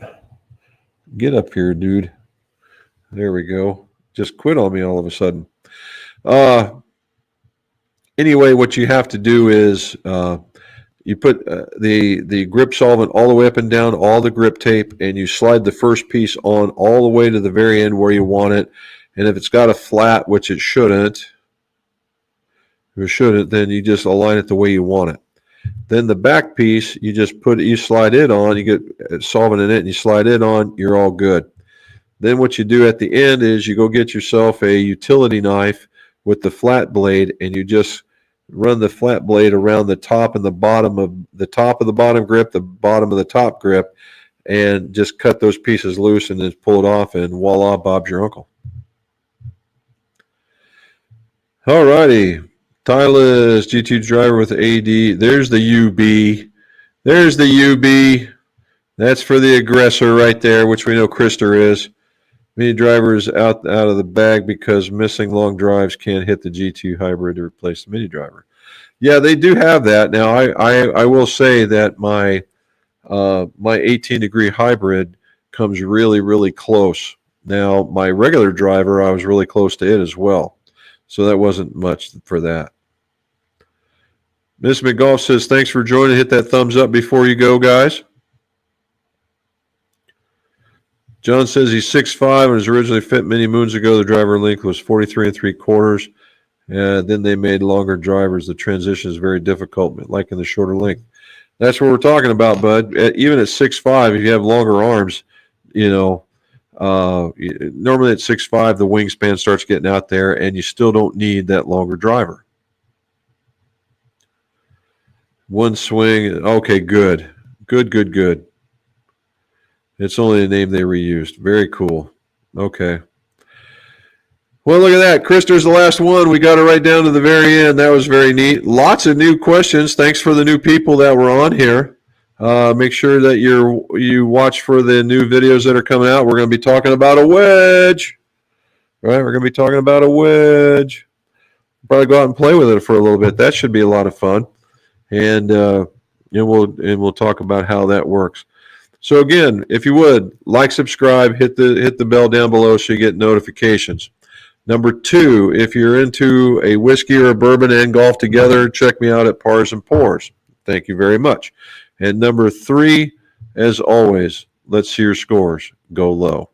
Get up here, dude. There we go. Just quit on me all of a sudden. Anyway, what you have to do is you put the grip solvent all the way up and down all the grip tape, and you slide the first piece on all the way to the very end where you want it. And if it's got a flat, which it shouldn't, then you just align it the way you want it. Then the back piece, you slide it on, you get solvent in it, and you slide it on, you're all good. Then what you do at the end is you go get yourself a utility knife with the flat blade, and you just run the flat blade around the top and the bottom of the bottom grip, the bottom of the top grip, and just cut those pieces loose and then pull it off, and voila, Bob's your uncle. All righty. Tyler's G2 driver with AD. There's the UB. There's the UB. That's for the aggressor right there, which we know Krister is. Mini driver is out of the bag because missing long drives can't hit the G2 hybrid to replace the mini driver. Yeah, they do have that. Now, I will say that my 18-degree hybrid comes really, really close. Now, my regular driver, I was really close to it as well. So that wasn't much for that. Miss McGolf says, thanks for joining. Hit that thumbs up before you go, guys. John says he's 6'5" and was originally fit many moons ago. The driver length was 43 3/4. Then they made longer drivers. The transition is very difficult, like in the shorter length. That's what we're talking about, bud. Even at 6'5", if you have longer arms, normally at 6'5", the wingspan starts getting out there, and you still don't need that longer driver. One swing. Okay, good. Good. It's only a name they reused. Very cool. Okay. Well, look at that. Krister's the last one. We got it right down to the very end. That was very neat. Lots of new questions. Thanks for the new people that were on here. Make sure that you watch for the new videos that are coming out. We're going to be talking about a wedge. Right? We're going to be talking about a wedge. Probably go out and play with it for a little bit. That should be a lot of fun. And we'll talk about how that works. So again, if you would like, subscribe, hit the bell down below so you get notifications. Number 2, if you're into a whiskey or a bourbon and golf together, check me out at Pars and Pours. Thank you very much. And number 3, as always, let's see your scores go low.